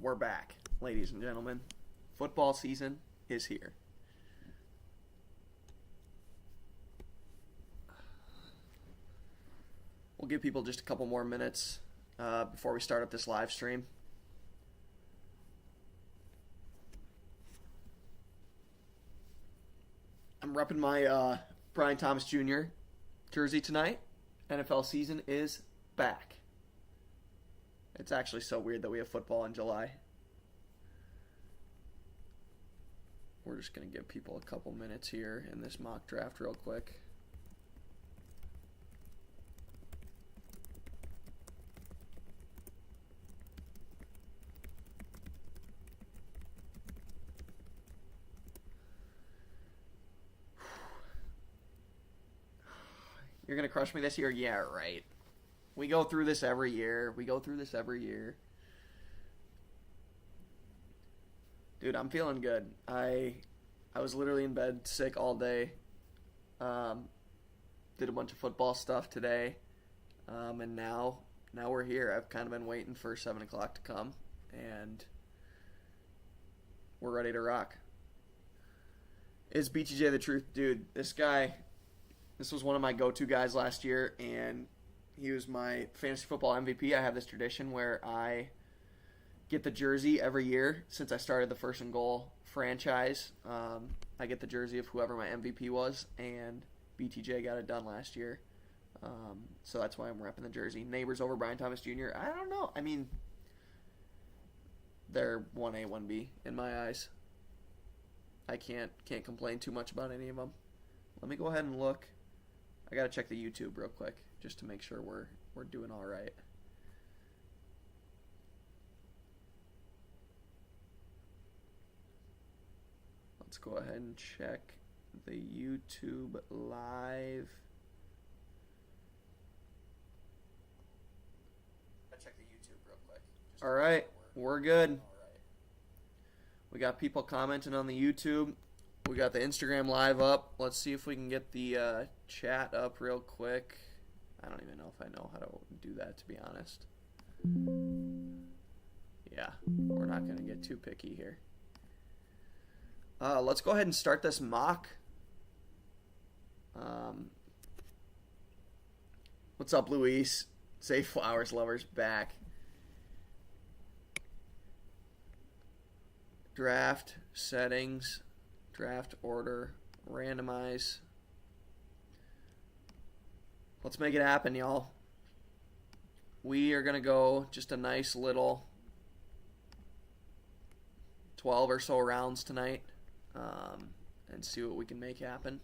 We're back, ladies and gentlemen. Football season is here. We'll give people just a couple more minutes before we start up this live stream. I'm repping my Brian Thomas Jr. jersey tonight. NFL season is back. It's actually so weird that we have football in July. We're just going to give people a couple minutes here in this mock draft real quick. You're going to crush me this year? Yeah, right. We go through this every year. Dude, I'm feeling good. I was literally in bed sick all day. Did a bunch of football stuff today. And now we're here. I've kind of been waiting for 7 o'clock to come. And we're ready to rock. Is BTJ the truth? Dude, this was one of my go-to guys last year, and he was my fantasy football MVP. I have this tradition where I get the jersey every year since I started the First and Goal franchise. I get the jersey of whoever my MVP was, and BTJ got it done last year. So that's why I'm repping the jersey. Neighbors over Brian Thomas Jr. I don't know. I mean, they're 1A, 1B in my eyes. I can't complain too much about any of them. Let me go ahead and look. I gotta check the YouTube real quick just to make sure we're doing all right. Let's go ahead and check the YouTube live. Check the YouTube real quick. All right, we're good. We got people commenting on the YouTube. We got the Instagram live up. Let's see if we can get the chat up real quick. I don't even know if I know how to do that, to be honest. Yeah, we're not going to get too picky here. Let's go ahead and start this mock. What's up, Luis? Say Flowers Lovers back. Draft settings. Draft order, randomize. Let's make it happen, y'all. We are going to go just a nice little 12 or so rounds tonight and see what we can make happen.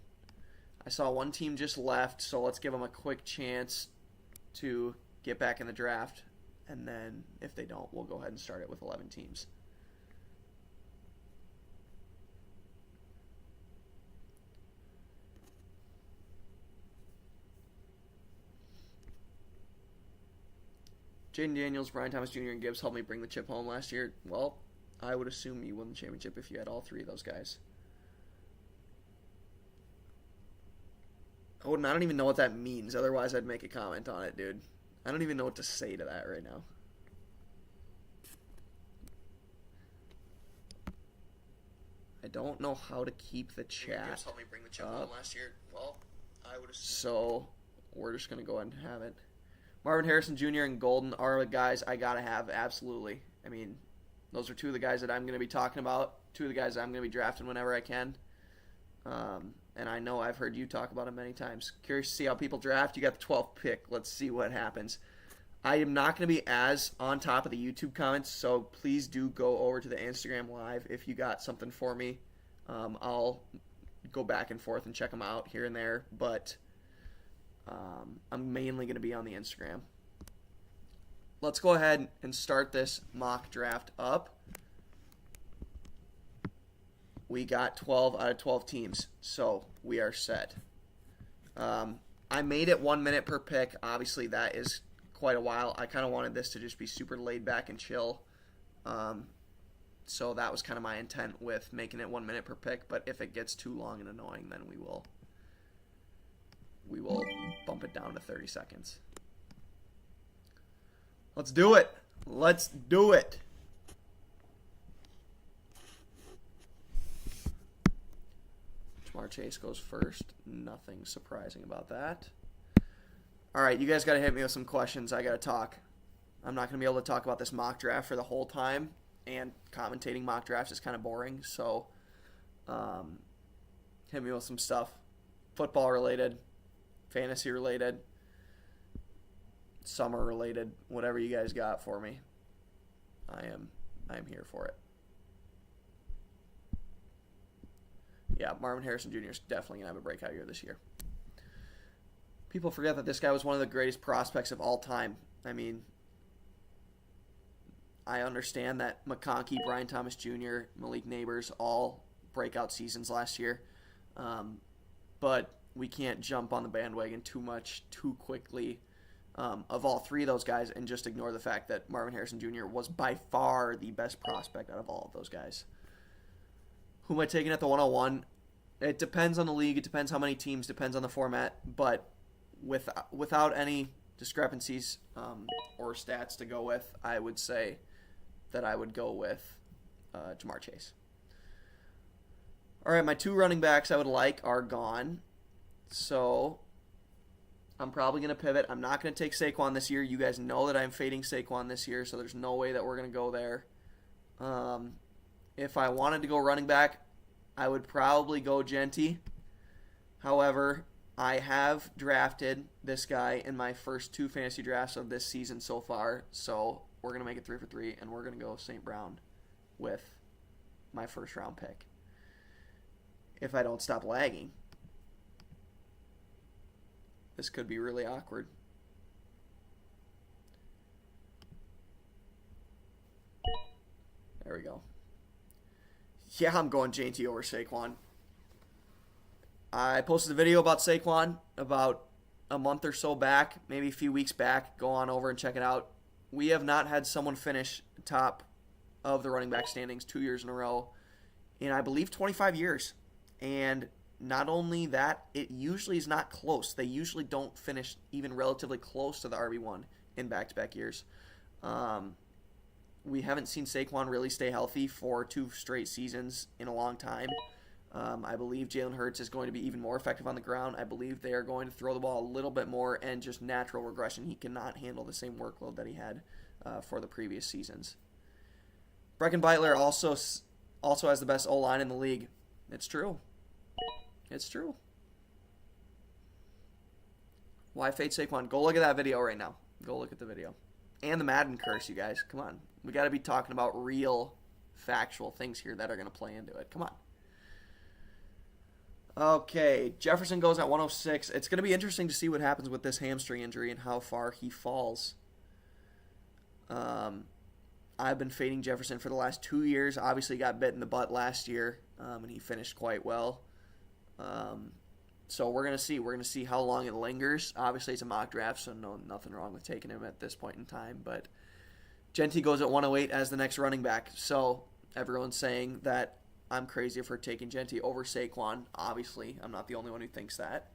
I saw one team just left, so let's give them a quick chance to get back in the draft. And then if they don't, we'll go ahead and start it with 11 teams. Jaden Daniels, Brian Thomas Jr., and Gibbs helped me bring the chip home last year. Well, I would assume you won the championship if you had all three of those guys. I don't even know what that means. Otherwise, I'd make a comment on it, dude. I don't even know what to say to that right now. I don't know how to keep the chat Gibbs helped me bring the chip home last year. Well, I would assume. So, we're just going to go ahead and have it. Marvin Harrison Jr. and Golden are the guys I got to have, absolutely. I mean, those are two of the guys that I'm going to be talking about, two of the guys that I'm going to be drafting whenever I can. And I know I've heard you talk about them many times. Curious to see how people draft. You got the 12th pick. Let's see what happens. I am not going to be as on top of the YouTube comments, so please do go over to the Instagram Live if you got something for me. I'll go back and forth and check them out here and there, but I'm mainly going to be on the Instagram. Let's go ahead and start this mock draft up. We got 12 out of 12 teams, so we are set. I made it 1 minute per pick. Obviously, that is quite a while. I kind of wanted this to just be super laid back and chill. So that was kind of my intent with making it 1 minute per pick. But if it gets too long and annoying, then we will bump it down to 30 seconds. Let's do it. Let's do it. Jamar Chase goes first. Nothing surprising about that. All right, you guys got to hit me with some questions. I got to talk. I'm not going to be able to talk about this mock draft for the whole time, and commentating mock drafts is kind of boring, so hit me with some stuff. Football related, fantasy related, summer related, whatever you guys got for me. I am here for it. Yeah, Marvin Harrison Jr. is definitely going to have a breakout year this year. People forget that this guy was one of the greatest prospects of all time. I mean, I understand that McConkey, Brian Thomas Jr., Malik Neighbors, all breakout seasons last year. But we can't jump on the bandwagon too much, too quickly of all three of those guys and just ignore the fact that Marvin Harrison Jr. was by far the best prospect out of all of those guys. Who am I taking at the 101? It depends on the league. It depends how many teams. Depends on the format. But without any discrepancies or stats to go with, I would say that I would go with Jamar Chase. All right, my two running backs I would like are gone. So I'm probably going to pivot. I'm not going to take Saquon this year. You guys know that I'm fading Saquon this year, so there's no way that we're going to go there. If I wanted to go running back, I would probably go Genty. However, I have drafted this guy in my first two fantasy drafts of this season so far, so we're going to make it 3 for 3, and we're going to go St. Brown with my first round pick. If I don't stop lagging. This could be really awkward. There we go. Yeah, I'm going JT over Saquon. I posted a video about Saquon about a month or so back, maybe a few weeks back. Go on over and check it out. We have not had someone finish top of the running back standings 2 years in a row in, I believe, 25 years. And not only that, it usually is not close. They usually don't finish even relatively close to the RB1 in back-to-back years. We haven't seen Saquon really stay healthy for 2 straight seasons in a long time. I believe Jalen Hurts is going to be even more effective on the ground. I believe they are going to throw the ball a little bit more, and just natural regression. He cannot handle the same workload that he had for the previous seasons. Brecken Beitler also has the best O-line in the league. It's true. It's true. Why fade Saquon? Go look at that video right now. Go look at the video. And the Madden curse, you guys. Come on. We got to be talking about real, factual things here that are going to play into it. Come on. Okay, Jefferson goes at 106. It's going to be interesting to see what happens with this hamstring injury and how far he falls. I've been fading Jefferson for the last 2 years. Obviously got bit in the butt last year, and he finished quite well. So we're going to see. We're going to see how long it lingers. Obviously, it's a mock draft, so nothing wrong with taking him at this point in time. But Genty goes at 108 as the next running back. So everyone's saying that I'm crazy for taking Genty over Saquon. Obviously, I'm not the only one who thinks that.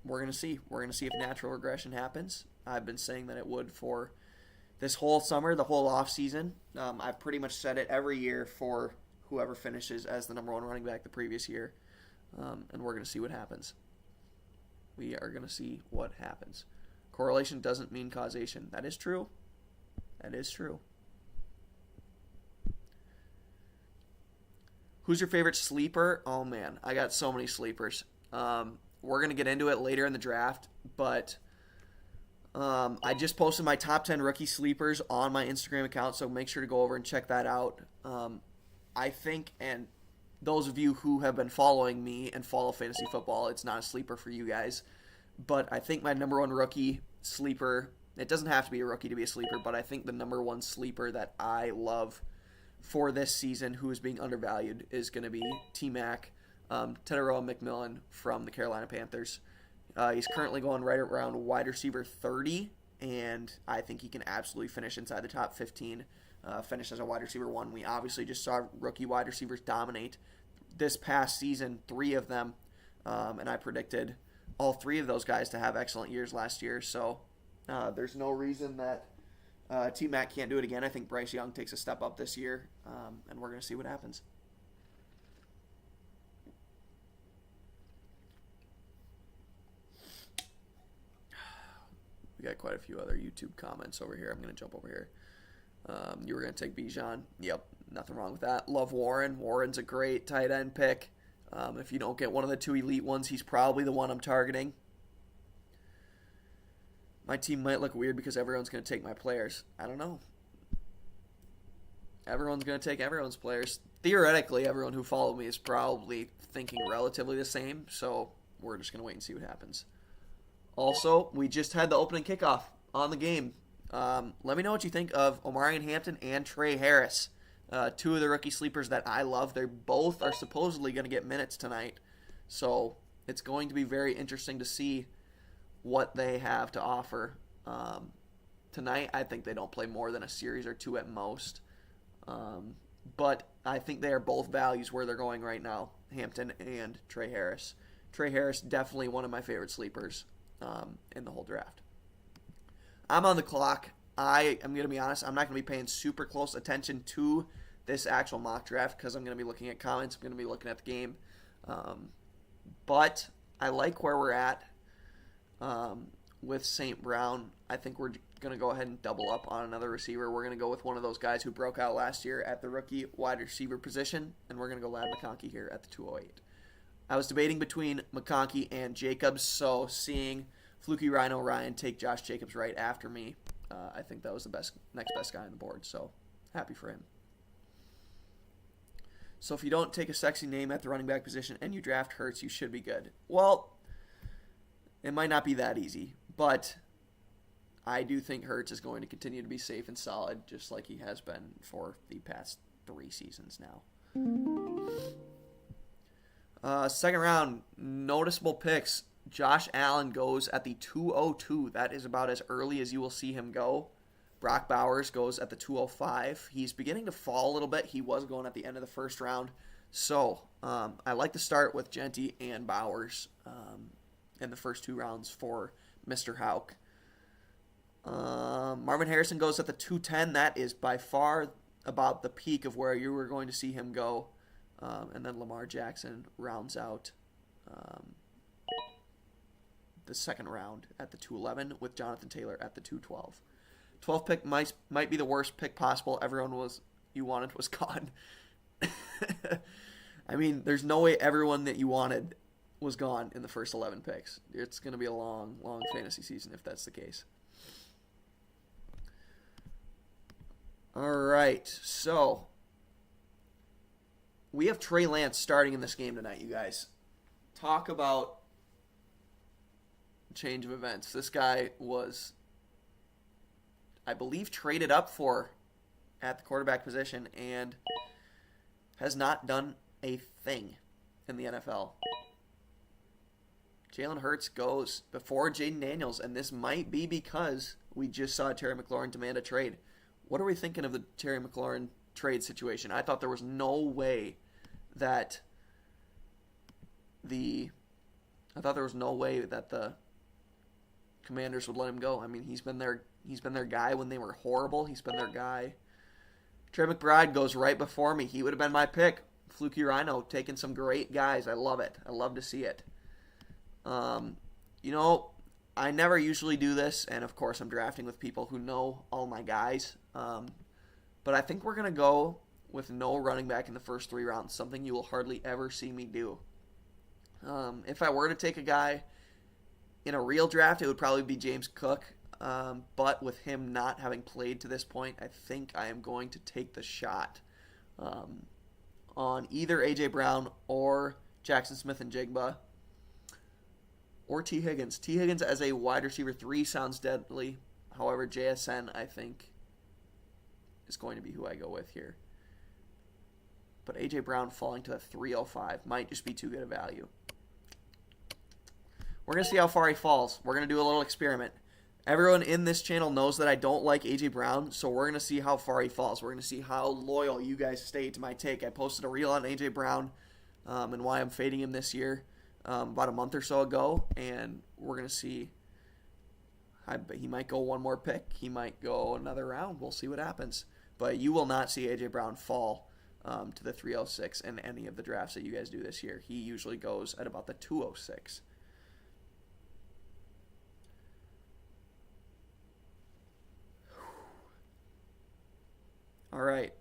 We're going to see. We're going to see if natural regression happens. I've been saying that it would for this whole summer, the whole offseason. I've pretty much said it every year for whoever finishes as the number one running back the previous year. And we're going to see what happens. We are going to see what happens. Correlation doesn't mean causation. That is true. That is true. Who's your favorite sleeper? Oh, man. I got so many sleepers. We're going to get into it later in the draft, but I just posted my top 10 rookie sleepers on my Instagram account, so make sure to go over and check that out. I think, and those of you who have been following me and follow fantasy football, it's not a sleeper for you guys. But I think my number one rookie sleeper, it doesn't have to be a rookie to be a sleeper, but I think the number one sleeper that I love for this season who is being undervalued is going to be T-Mac, Teteroa McMillan from the Carolina Panthers. He's currently going right around wide receiver 30, and I think he can absolutely finish inside the top 15. Finish as a wide receiver 1. We obviously just saw rookie wide receivers dominate this past season, 3 of them, and I predicted all 3 of those guys to have excellent years last year, so there's no reason that T-Mac can't do it again. I think Bryce Young takes a step up this year, and we're going to see what happens. We got quite a few other YouTube comments over here. I'm going to jump over here. You were going to take Bijan. Yep, nothing wrong with that. Love Warren. Warren's a great tight end pick. If you don't get one of the 2 elite ones, he's probably the one I'm targeting. My team might look weird because everyone's going to take my players. I don't know. Everyone's going to take everyone's players. Theoretically, everyone who followed me is probably thinking relatively the same, so we're just going to wait and see what happens. Also, we just had the opening kickoff on the game. Let me know what you think of Omarion Hampton and Trey Harris. 2 of the rookie sleepers that I love. They both are supposedly going to get minutes tonight, so it's going to be very interesting to see what they have to offer. Tonight, I think they don't play more than a series or 2 at most. But I think they are both values where they're going right now, Hampton and Trey Harris. Trey Harris, definitely one of my favorite sleepers in the whole draft. I'm on the clock. I am going to be honest, I'm not going to be paying super close attention to this actual mock draft because I'm going to be looking at comments. I'm going to be looking at the game. But I like where we're at with St. Brown. I think we're going to go ahead and double up on another receiver. We're going to go with one of those guys who broke out last year at the rookie wide receiver position, and we're going to go Ladd McConkey here at the 208. I was debating between McConkey and Jacobs, so seeing Fluky Rhino Ryan take Josh Jacobs right after me, I think that was the next best guy on the board, so happy for him. So if you don't take a sexy name at the running back position and you draft Hurts, you should be good. Well, it might not be that easy, but I do think Hurts is going to continue to be safe and solid, just like he has been for the past 3 seasons now. Second round, noticeable picks. Josh Allen goes at the 202. That is about as early as you will see him go. Brock Bowers goes at the 205. He's beginning to fall a little bit. He was going at the end of the first round. So I like to start with Genty and Bowers in the first 2 rounds for Mr. Houck. Marvin Harrison goes at the 210. That is by far about the peak of where you were going to see him go. And then Lamar Jackson rounds out the second round at the 211 with Jonathan Taylor at the 212. 12th pick might be the worst pick possible. Everyone you wanted was gone. I mean, there's no way everyone that you wanted was gone in the first 11 picks. It's going to be a long, long fantasy season if that's the case. All right, so we have Trey Lance starting in this game tonight, you guys. Talk about change of events. This guy was, I believe, traded up for at the quarterback position and has not done a thing in the NFL. Jalen Hurts goes before Jaden Daniels, and this might be because we just saw Terry McLaurin demand a trade. What are we thinking of the Terry McLaurin trade situation? I thought there was no way that the Commanders would let him go. I mean, he's been their guy when they were horrible. He's been their guy. Trey McBride goes right before me. He would have been my pick. Fluky Rhino taking some great guys. I love it. I love to see it. I never usually do this, and of course I'm drafting with people who know all my guys. But I think we're going to go with no running back in the first 3 rounds, something you will hardly ever see me do. If I were to take a guy in a real draft, it would probably be James Cook. But with him not having played to this point, I think I am going to take the shot on either A.J. Brown or Jackson Smith-Njigba or T. Higgins. T. Higgins as a wide receiver 3 sounds deadly. However, JSN, I think, is going to be who I go with here. But A.J. Brown falling to the 305 might just be too good a value. We're going to see how far he falls. We're going to do a little experiment. Everyone in this channel knows that I don't like A.J. Brown, so we're going to see how far he falls. We're going to see how loyal you guys stay to my take. I posted a reel on A.J. Brown and why I'm fading him this year about a month or so ago, and we're going to see. He might go one more pick. He might go another round. We'll see what happens. But you will not see A.J. Brown fall to the 306 in any of the drafts that you guys do this year. He usually goes at about the 206. All right.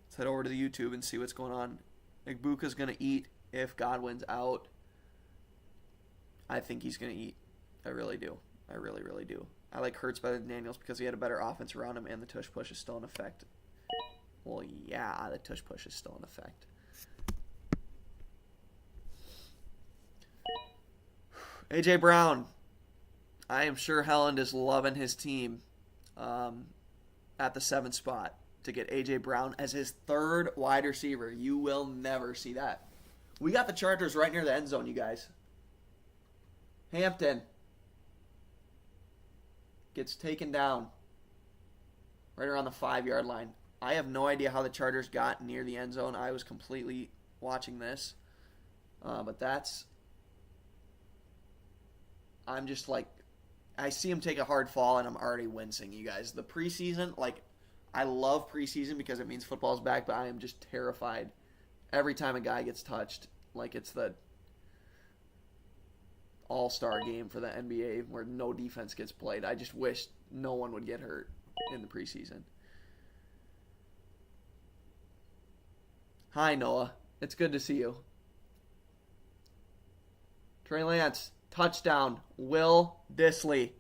Let's head over to the YouTube and see what's going on. Igbuka's going to eat if Godwin's out. I think he's going to eat. I really do. I really, really do. I like Hurts better than Daniels because he had a better offense around him and the tush push is still in effect. Well, yeah, the tush push is still in effect. A.J. Brown. I am sure Helland is loving his team at the 7th spot to get A.J. Brown as his 3rd wide receiver. You will never see that. We got the Chargers right near the end zone, you guys. Hampton gets taken down right around the 5-yard line. I have no idea how the Chargers got near the end zone. I was completely watching this. But that's... I'm just like... I see him take a hard fall, and I'm already wincing, you guys. The preseason, like... I love preseason because it means football's back, but I am just terrified every time a guy gets touched. Like it's the all-star game for the NBA where no defense gets played. I just wish no one would get hurt in the preseason. Hi, Noah. It's good to see you. Trey Lance, touchdown. Will Dissly.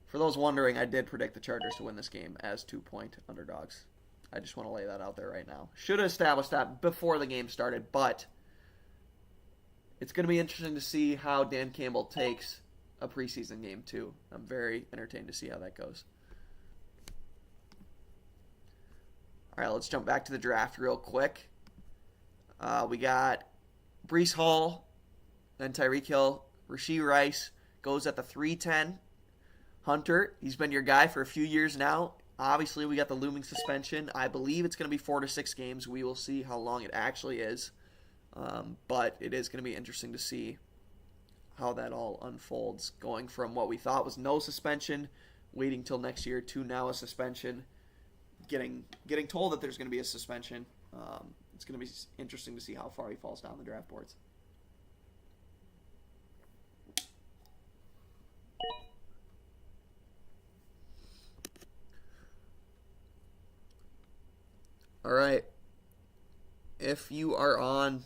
For those wondering, I did predict the Chargers to win this game as 2-point underdogs. I just want to lay that out there right now. Should have established that before the game started, but it's going to be interesting to see how Dan Campbell takes a preseason game, too. I'm very entertained to see how that goes. All right, let's jump back to the draft real quick. We got Breece Hall, then Tyreek Hill. Rashee Rice goes at the 310. Hunter, he's been your guy for a few years now. Obviously, we got the looming suspension. I believe it's going to be 4 to 6 games. We will see how long it actually is. But it is going to be interesting to see how that all unfolds. Going from what we thought was no suspension, waiting till next year, to now a suspension. Getting told that there's going to be a suspension. It's going to be interesting to see how far he falls down the draft boards. All right. If you are on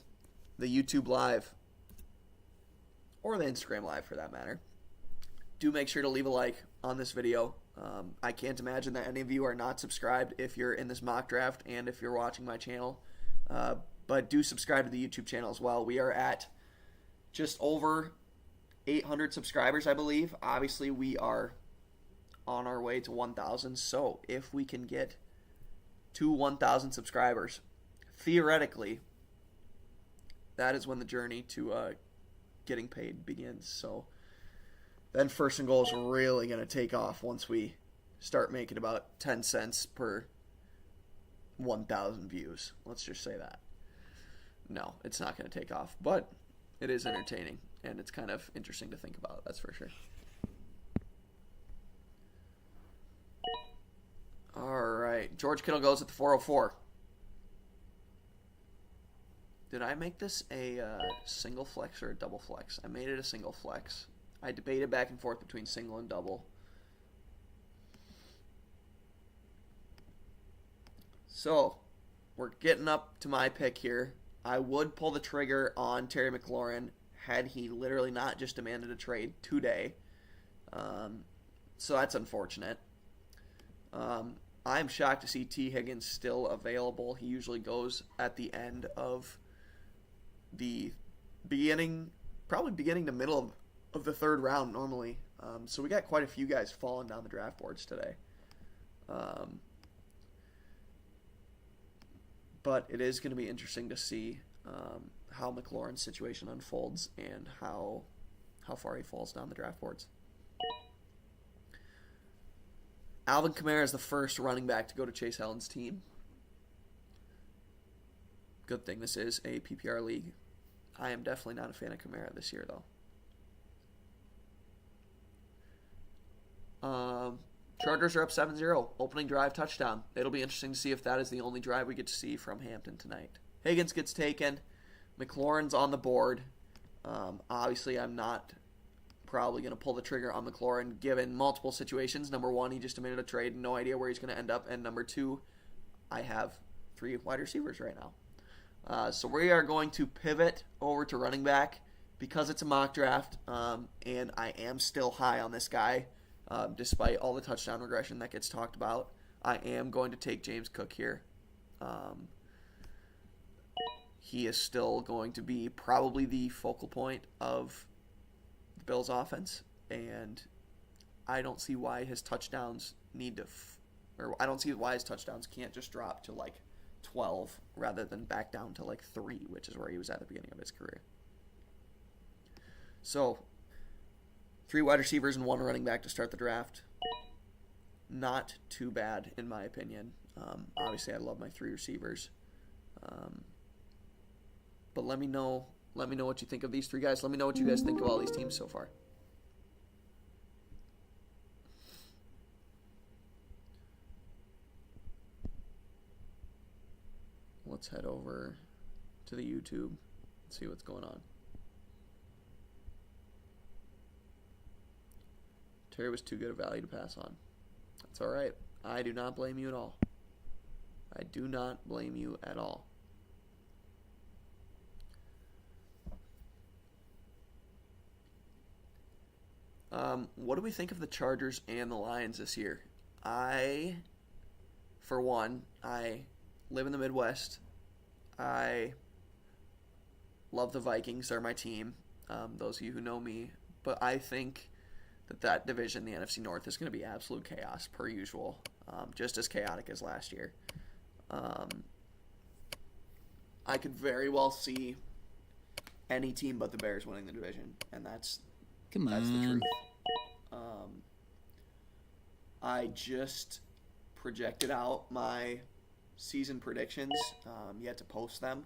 the YouTube Live, or the Instagram Live for that matter, do make sure to leave a like on this video. I can't imagine that any of you are not subscribed if you're in this mock draft and if you're watching my channel. But do subscribe to the YouTube channel as well. We are at just over 800 subscribers, I believe. Obviously, we are on our way to 1,000. So if we can get to 1,000 subscribers, theoretically, that is when the journey to getting paid begins. So then First and Goal is really going to take off once we start making about 10 cents per 1,000 views. Let's just say that. No, it's not going to take off, but it is entertaining, and it's kind of interesting to think about, that's for sure. All right, George Kittle goes at the 404. Did I make this a single flex or a double flex? I made it a single flex. I debated back and forth between single and double. So, we're getting up to my pick here. I would pull the trigger on Terry McLaurin had he literally not just demanded a trade today. So that's unfortunate. I'm shocked to see T. Higgins still available. He usually goes at the end of the beginning to middle of the 3rd round normally. So we got quite a few guys falling down the draft boards today. But it is going to be interesting to see how McLaurin's situation unfolds and how far he falls down the draft boards. Alvin Kamara is the first running back to go to Chase Helland's team. Good thing this is a PPR league. I am definitely not a fan of Kamara this year, though. Chargers are up 7-0. Opening drive touchdown. It'll be interesting to see if that is the only drive we get to see from Hampton tonight. Higgins gets taken. McLaurin's on the board. Obviously, I'm not probably going to pull the trigger on McLaurin given multiple situations. Number one, he just demanded a trade, no idea where he's going to end up. And number two, I have 3 wide receivers right now. So we are going to pivot over to running back because it's a mock draft, and I am still high on this guy despite all the touchdown regression that gets talked about. I am going to take James Cook here. He is still going to be probably the focal point of the Bills' offense, and I don't see why his touchdowns I don't see why his touchdowns can't just drop to like 12 rather than back down to like 3, which is where he was at the beginning of his career. So, 3 wide receivers and 1 running back to start the draft. Not too bad, in my opinion. Obviously, I love my 3 receivers. But let me know what you think of these 3 guys. Let me know what you guys think of all these teams so far. Let's head over to the YouTube and see what's going on. Terry was too good a value to pass on. That's all right. I do not blame you at all. I do not blame you at all. What do we think of the Chargers and the Lions this year? For one, I live in the Midwest. I love the Vikings. They're my team. Those of you who know me. But I think that division, the NFC North, is going to be absolute chaos per usual. Just as chaotic as last year. I could very well see any team but the Bears winning the division, and that's the truth. I just projected out my season predictions, yet to post them,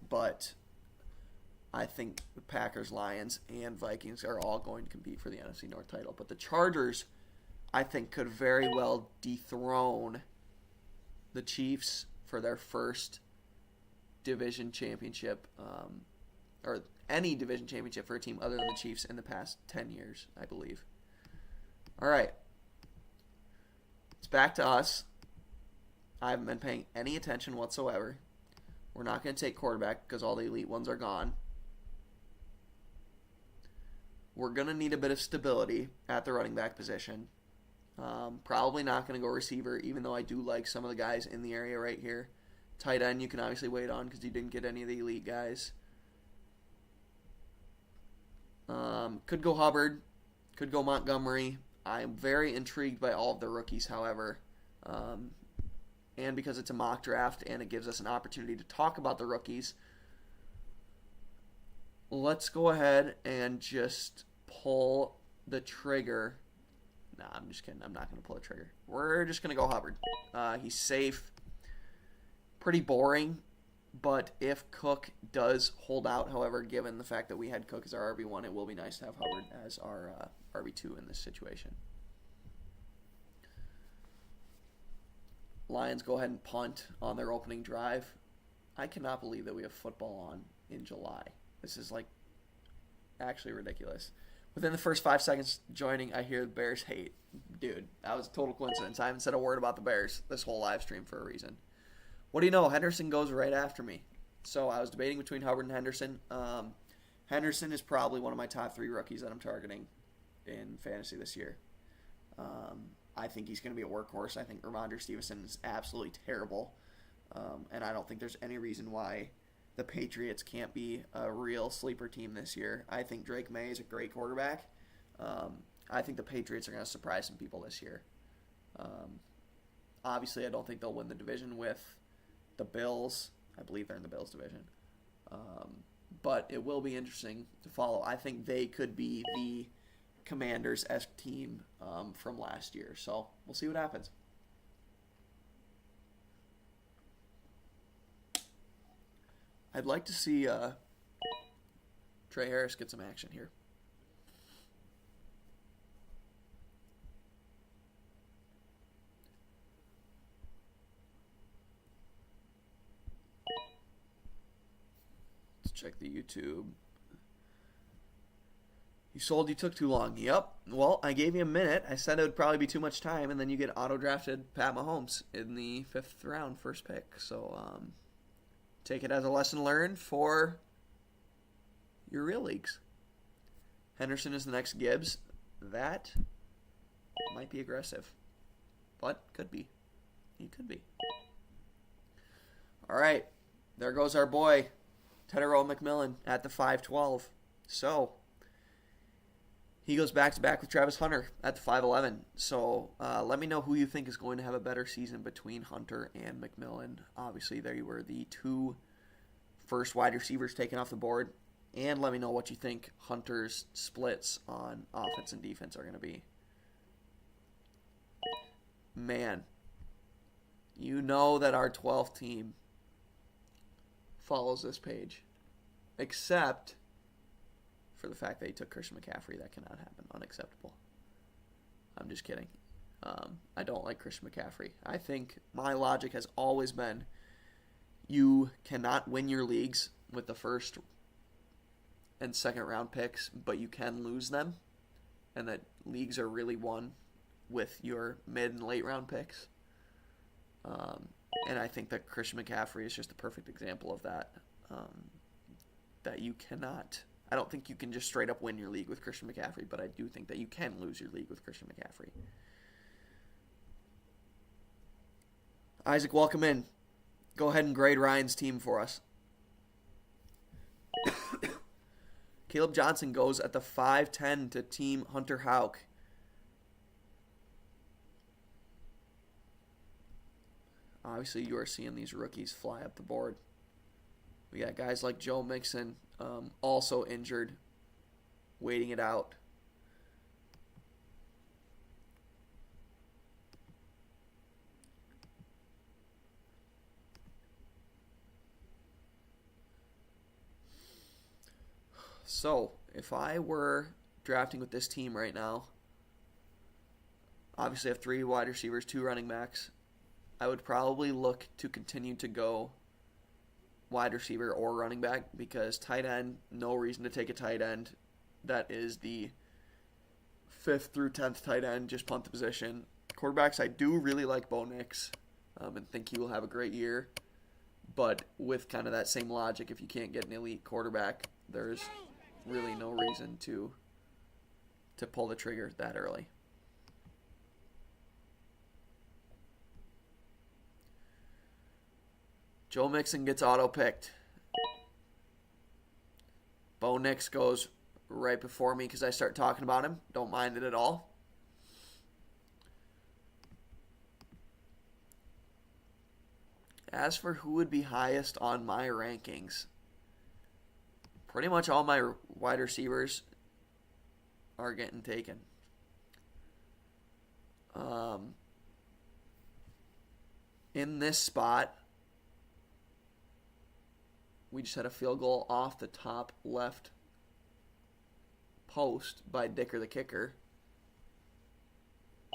but I think the Packers, Lions, and Vikings are all going to compete for the NFC North title. But the Chargers, I think, could very well dethrone the Chiefs for their first division championship, or any division championship for a team other than the Chiefs in the past 10 years, I believe. All right. It's back to us. I haven't been paying any attention whatsoever. We're not going to take quarterback because all the elite ones are gone. We're going to need a bit of stability at the running back position. Probably not going to go receiver, even though I do like some of the guys in the area right here. Tight end you can obviously wait on because you didn't get any of the elite guys. Could go Hubbard. Could go Montgomery. I'm very intrigued by all of the rookies, however. And because it's a mock draft and it gives us an opportunity to talk about the rookies, let's go ahead and just pull the trigger. Nah, I'm just kidding. I'm not going to pull the trigger. We're just going to go Hubbard. He's safe. Pretty boring. But if Cook does hold out, however, given the fact that we had Cook as our RB1, it will be nice to have Hubbard as our RB2 in this situation. Lions go ahead and punt on their opening drive. I cannot believe that we have football on in July. This is like actually ridiculous. Within the first 5 seconds joining, I hear the Bears hate. Dude, that was a total coincidence. I haven't said a word about the Bears this whole live stream for a reason. What do you know? Henderson goes right after me. So I was debating between Hubbard and Henderson. Henderson is probably one of my top 3 rookies that I'm targeting in fantasy this year. I think he's going to be a workhorse. I think Ramondre Stevenson is absolutely terrible. And I don't think there's any reason why the Patriots can't be a real sleeper team this year. I think Drake May is a great quarterback. I think the Patriots are going to surprise some people this year. Obviously, I don't think they'll win the division with the Bills. I believe they're in the Bills division. But it will be interesting to follow. I think they could be the Commanders-esque team from last year. So we'll see what happens. I'd like to see Trey Harris get some action here. Let's check the YouTube. You sold, you took too long. Yep. Well, I gave you a minute. I said it would probably be too much time, and then you get auto-drafted Pat Mahomes in the 5th round, first pick. So take it as a lesson learned for your real leagues. Henderson is the next Gibbs. That might be aggressive, but could be. He could be. All right. There goes our boy, Tetairoa McMillan, at the 5'12". So he goes back-to-back with Travis Hunter at the 5'11". So let me know who you think is going to have a better season between Hunter and McMillan. Obviously, they were the 2 first wide receivers taken off the board. And let me know what you think Hunter's splits on offense and defense are going to be. Man, you know that our 12th team follows this page. Except for the fact that he took Christian McCaffrey. That cannot happen. Unacceptable. I'm just kidding. I don't like Christian McCaffrey. I think my logic has always been you cannot win your leagues with the first and second round picks, but you can lose them, and that leagues are really won with your mid and late round picks. And I think that Christian McCaffrey is just the perfect example of that. That you cannot. I don't think you can just straight up win your league with Christian McCaffrey, but I do think that you can lose your league with Christian McCaffrey. Isaac, welcome in. Go ahead and grade Ryan's team for us. Caleb Johnson goes at the 5'10" to Team Hunter Houck. Obviously, you are seeing these rookies fly up the board. We got guys like Joe Mixon, also injured, waiting it out. So, if I were drafting with this team right now, obviously I have 3 wide receivers, 2 running backs. I would probably look to continue to go wide receiver or running back because tight end, no reason to take a tight end. That is the 5th through 10th tight end, just punt the position. Quarterbacks, I do really like Bo Nix and think he will have a great year. But with kind of that same logic, if you can't get an elite quarterback, there's really no reason to pull the trigger that early. Joe Mixon gets auto-picked. Bo Nix goes right before me because I start talking about him. Don't mind it at all. As for who would be highest on my rankings, pretty much all my wide receivers are getting taken. In this spot, we just had a field goal off the top left post by Dicker the kicker.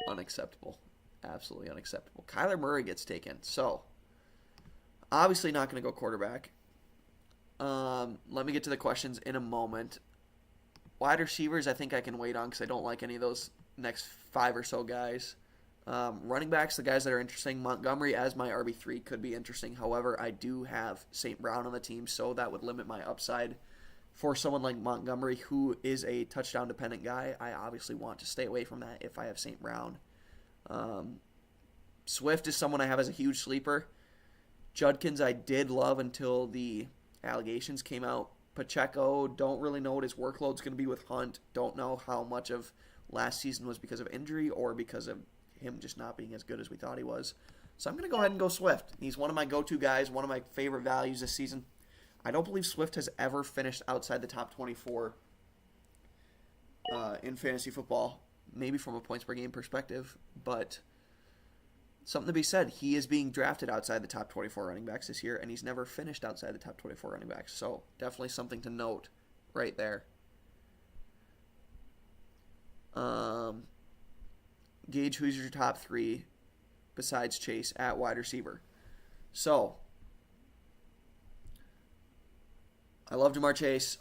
Unacceptable. Absolutely unacceptable. Kyler Murray gets taken. So, obviously not going to go quarterback. Let me get to the questions in a moment. Wide receivers, I think I can wait on because I don't like any of those next 5 or so guys. Running backs, the guys that are interesting. Montgomery as my RB3 could be interesting. However, I do have St. Brown on the team, so that would limit my upside. For someone like Montgomery, who is a touchdown-dependent guy, I obviously want to stay away from that if I have St. Brown. Swift is someone I have as a huge sleeper. Judkins I did love until the allegations came out. Pacheco, don't really know what his workload's going to be with Hunt. Don't know how much of last season was because of injury or because of him just not being as good as we thought he was. So I'm going to go ahead and go Swift. He's one of my go-to guys, one of my favorite values this season. I don't believe Swift has ever finished outside the top 24 in fantasy football, maybe from a points per game perspective, but something to be said. He is being drafted outside the top 24 running backs this year, and he's never finished outside the top 24 running backs. So definitely something to note right there. Gage, who's your top 3 besides Chase at wide receiver? So, I love Jamar Chase.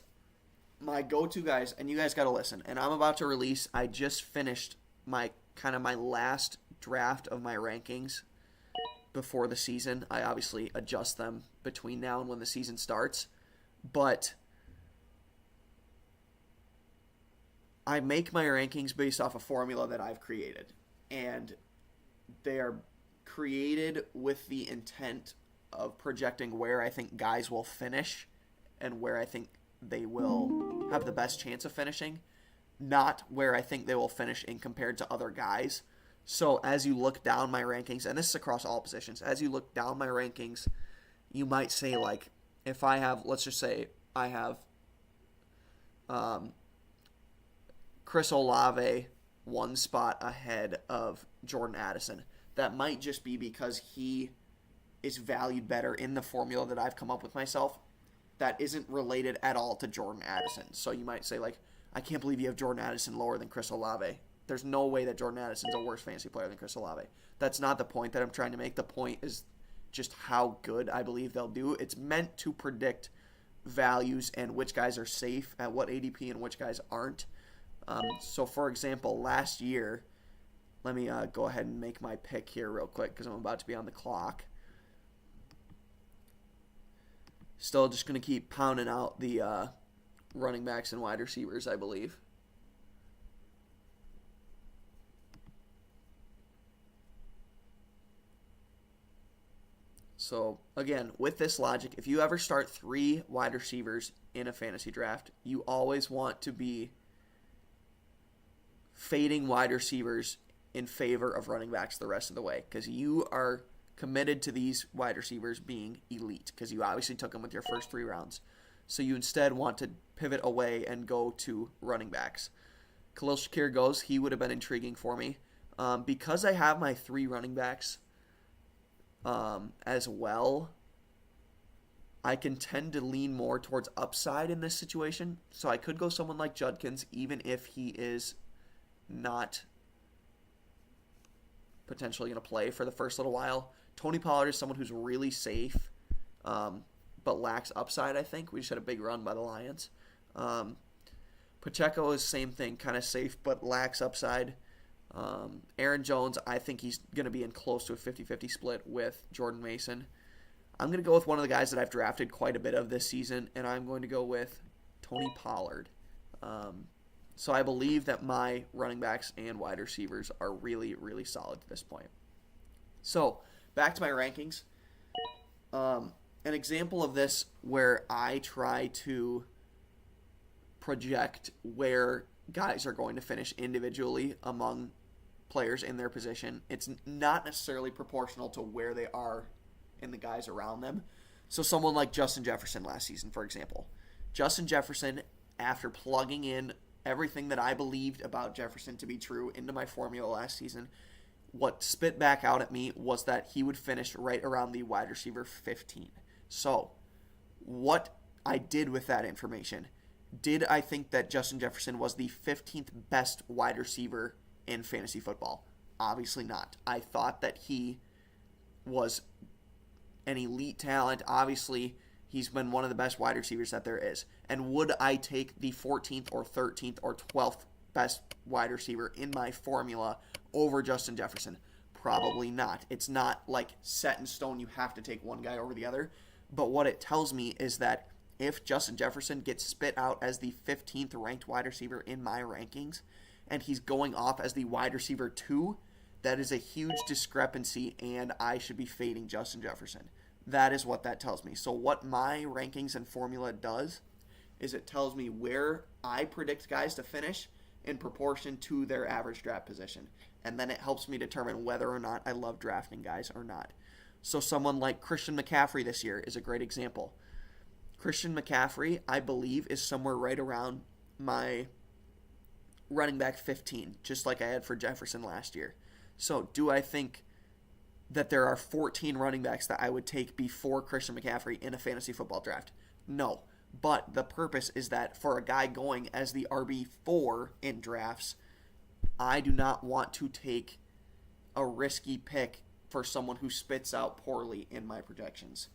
my go-to guys, and you guys got to listen. And I'm about to release. I just finished my last draft of my rankings before the season. I obviously adjust them between now and when the season starts, but I make my rankings based off a formula that I've created, and they are created with the intent of projecting where I think guys will finish and where I think they will have the best chance of finishing, not where I think they will finish in compared to other guys. So as you look down my rankings, and this is across all positions, as you look down my rankings, you might say, like, if I have, let's just say I have Chris Olave one spot ahead of Jordan Addison. That might just be because he is valued better in the formula that I've come up with myself that isn't related at all to Jordan Addison. So you might say, like, I can't believe you have Jordan Addison lower than Chris Olave. There's no way that Jordan Addison's a worse fantasy player than Chris Olave. That's not the point that I'm trying to make. The point is just how good I believe they'll do. It's meant to predict values and which guys are safe at what ADP and which guys aren't. So, for example, last year, let me go ahead and make my pick here real quick because I'm about to be on the clock. Still just going to keep pounding out the running backs and wide receivers, I believe. So, again, with this logic, if you ever start 3 wide receivers in a fantasy draft, you always want to be fading wide receivers in favor of running backs the rest of the way because you are committed to these wide receivers being elite because you obviously took them with your first 3 rounds. So you instead want to pivot away and go to running backs. Khalil Shakir goes. He would have been intriguing for me. Because I have my 3 running backs as well, I can tend to lean more towards upside in this situation. So I could go someone like Judkins even if he is not potentially going to play for the first little while. Tony Pollard is someone who's really safe, but lacks upside, I think. We just had a big run by the Lions. Pacheco is same thing, kind of safe, but lacks upside. Aaron Jones, I think he's going to be in close to a 50-50 split with Jordan Mason. I'm going to go with one of the guys that I've drafted quite a bit of this season, and I'm going to go with Tony Pollard. So I believe that my running backs and wide receivers are really, really solid to this point. So back to my rankings. An example of this where I try to project where guys are going to finish individually among players in their position. It's not necessarily proportional to where they are in the guys around them. So someone like Justin Jefferson last season, for example. Justin Jefferson, after plugging in everything that I believed about Jefferson to be true into my formula last season, what spit back out at me was that he would finish right around the wide receiver 15. So, what I did with that information, did I think that Justin Jefferson was the 15th best wide receiver in fantasy football? Obviously not. I thought that he was an elite talent. Obviously, he's been one of the best wide receivers that there is. And would I take the 14th or 13th or 12th best wide receiver in my formula over Justin Jefferson? Probably not. It's not like set in stone you have to take one guy over the other. But what it tells me is that if Justin Jefferson gets spit out as the 15th ranked wide receiver in my rankings and he's going off as the wide receiver 2, that is a huge discrepancy and I should be fading Justin Jefferson. That is what that tells me. So what my rankings and formula does is it tells me where I predict guys to finish in proportion to their average draft position. And then it helps me determine whether or not I love drafting guys or not. So someone like Christian McCaffrey this year is a great example. Christian McCaffrey, I believe, is somewhere right around my running back 15, just like I had for Jefferson last year. So do I think that there are 14 running backs that I would take before Christian McCaffrey in a fantasy football draft? No. But the purpose is that for a guy going as the RB4 in drafts, I do not want to take a risky pick for someone who spits out poorly in my projections.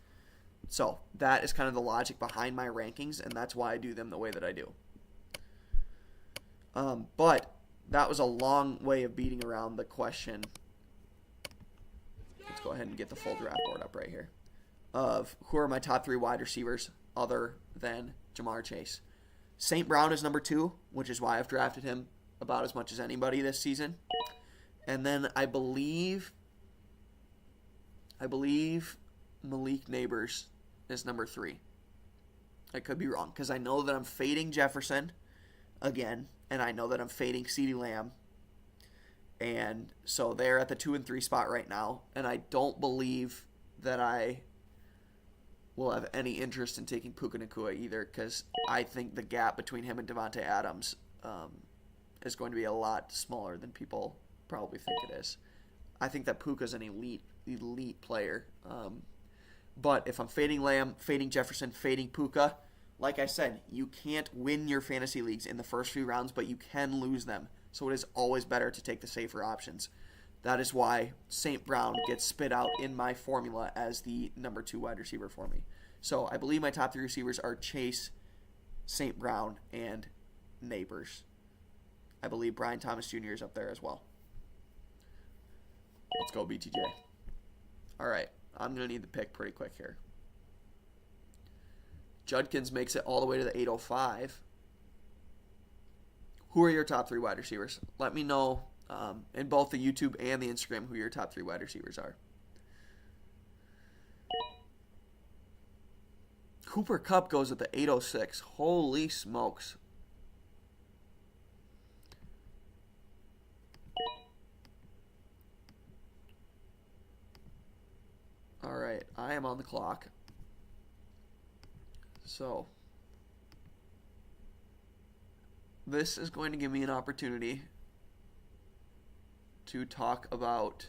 So that is kind of the logic behind my rankings, and that's why I do them the way that I do. But that was a long way of beating around the question. Let's go ahead and get the full draft board up right here. Of who are my top 3 wide receivers other than Ja'Marr Chase. St. Brown is number 2, which is why I've drafted him about as much as anybody this season. And then I believe Malik Neighbors is number 3. I could be wrong because I know that I'm fading Jefferson again, and I know that I'm fading CeeDee Lamb. And so they're at the 2 and 3 spot right now, and I don't believe that I will have any interest in taking Puka Nacua either, because I think the gap between him and Devontae Adams is going to be a lot smaller than people probably think it is. I think that Puka's an elite player. But if I'm fading Lamb, fading Jefferson, fading Puka, like I said, you can't win your fantasy leagues in the first few rounds, but you can lose them. So it is always better to take the safer options. That is why St. Brown gets spit out in my formula as the number 2 wide receiver for me. So I believe my top 3 receivers are Chase, St. Brown, and Neighbors. I believe Brian Thomas Jr. is up there as well. Let's go, BTJ. All right, I'm going to need the pick pretty quick here. Judkins makes it all the way to the 805. Who are your top 3 wide receivers? Let me know in both the YouTube and the Instagram who your top 3 wide receivers are. Cooper Kupp goes at the 806. Holy smokes. All right, I am on the clock. So this is going to give me an opportunity to talk about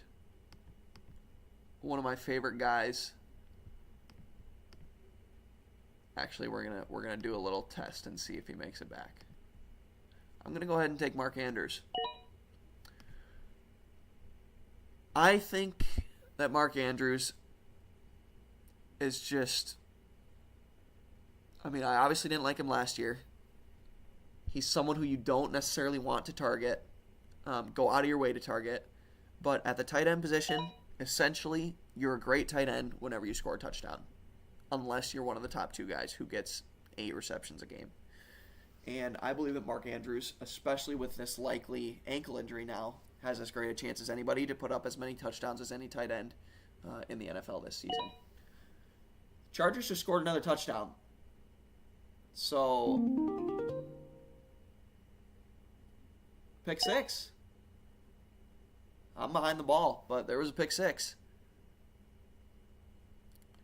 one of my favorite guys. Actually, we're gonna do a little test and see if he makes it back. I'm gonna go ahead and take Mark Andrews. I think that Mark Andrews is just, I mean, I obviously didn't like him last year. He's someone who you don't necessarily want to target, go out of your way to target. But at the tight end position, essentially, you're a great tight end whenever you score a touchdown. Unless you're one of the top 2 guys who gets 8 receptions a game. And I believe that Mark Andrews, especially with this likely ankle injury now, has as great a chance as anybody to put up as many touchdowns as any tight end in the NFL this season. Chargers just scored another touchdown. So, pick 6. I'm behind the ball, but there was a pick 6.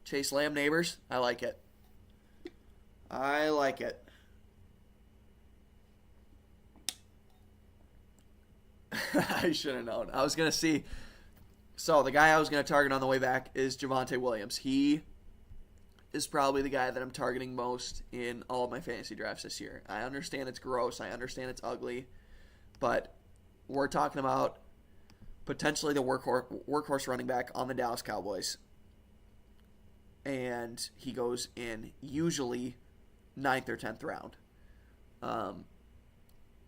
Chase Lamb, Neighbors. I like it. I like it. I should have known. I was going to see. So the guy I was going to target on the way back is Javonte Williams. He is probably the guy that I'm targeting most in all of my fantasy drafts this year. I understand it's gross. I understand it's ugly. But we're talking about potentially the workhorse running back on the Dallas Cowboys. And he goes in usually 9th or 10th round.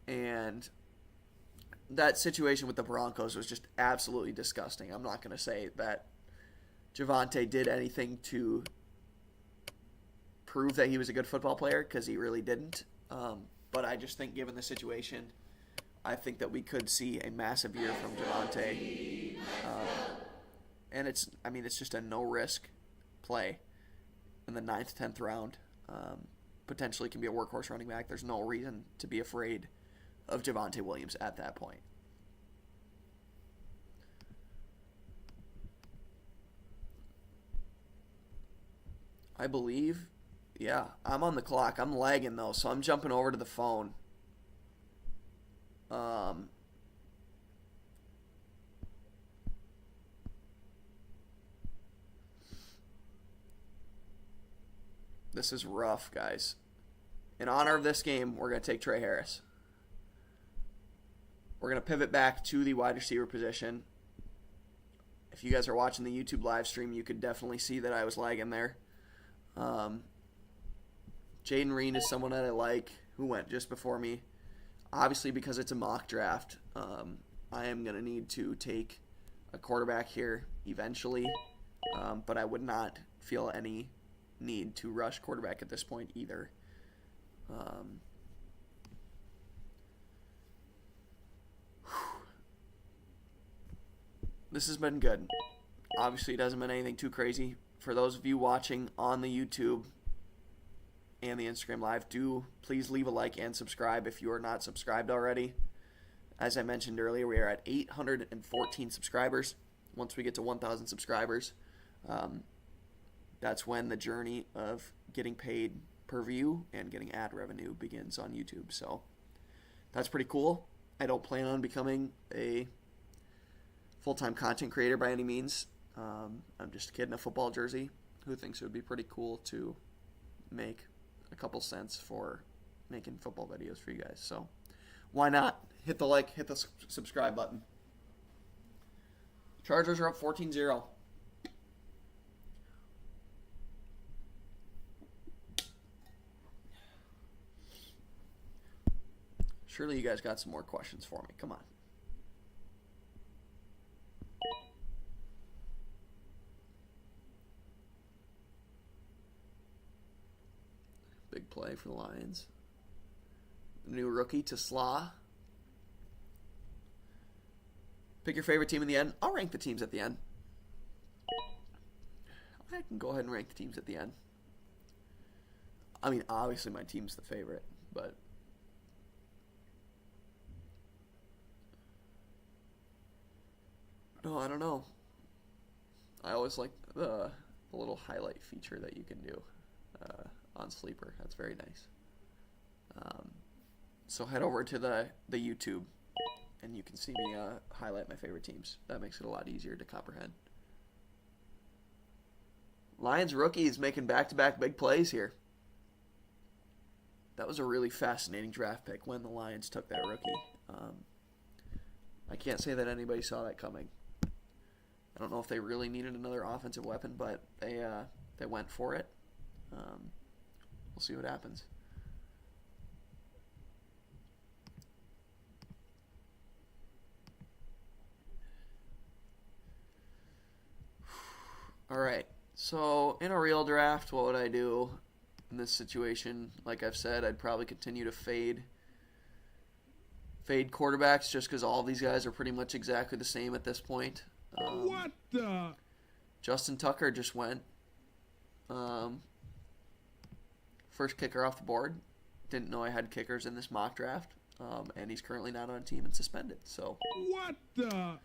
And that situation with the Broncos was just absolutely disgusting. I'm not going to say that Javonte did anything to prove that he was a good football player, because he really didn't. But I just think, given the situation, I think that we could see a massive year from Javonte. And it's just a no-risk play in the 9th, 10th round. Potentially can be a workhorse running back. There's no reason to be afraid of Javonte Williams at that point. I believe, yeah, I'm on the clock. I'm lagging though, so I'm jumping over to the phone. This is rough, guys. In honor of this game, we're going to take Trey Harris. We're going to pivot back to the wide receiver position. If you guys are watching the YouTube live stream, you could definitely see that I was lagging there. Jaden Reed is someone that I like, who went just before me. Obviously, because it's a mock draft, I am going to need to take a quarterback here eventually, but I would not feel any need to rush quarterback at this point either. This has been good. Obviously, it hasn't been anything too crazy. For those of you watching on the YouTube and the Instagram Live, do please leave a like and subscribe if you are not subscribed already. As I mentioned earlier, we are at 814 subscribers. Once we get to 1,000 subscribers, that's when the journey of getting paid per view and getting ad revenue begins on YouTube. So that's pretty cool. I don't plan on becoming a full-time content creator by any means. I'm just a kid in a football jersey who thinks it would be pretty cool to make a couple cents for making football videos for you guys. So why not? Hit the like, hit the subscribe button. Chargers are up 14-0. Surely you guys got some more questions for me. Come on. Big play for the Lions. New rookie to Slaw. Pick your favorite team in the end. I'll rank the teams at the end. I can go ahead and rank the teams at the end. I mean, obviously my team's the favorite, but no, I don't know. I always like the little highlight feature that you can do on Sleeper. That's very nice. So head over to the YouTube, and you can see me highlight my favorite teams. That makes it a lot easier to comprehend. Lions rookie is making back-to-back big plays here. That was a really fascinating draft pick when the Lions took that rookie. I can't say that anybody saw that coming. I don't know if they really needed another offensive weapon, but they went for it. We'll see what happens. All right. So in a real draft, what would I do in this situation? Like I've said, I'd probably continue to fade quarterbacks just because all these guys are pretty much exactly the same at this point. What the? Justin Tucker just went. First kicker off the board. Didn't know I had kickers in this mock draft. And he's currently not on a team and suspended. So What the?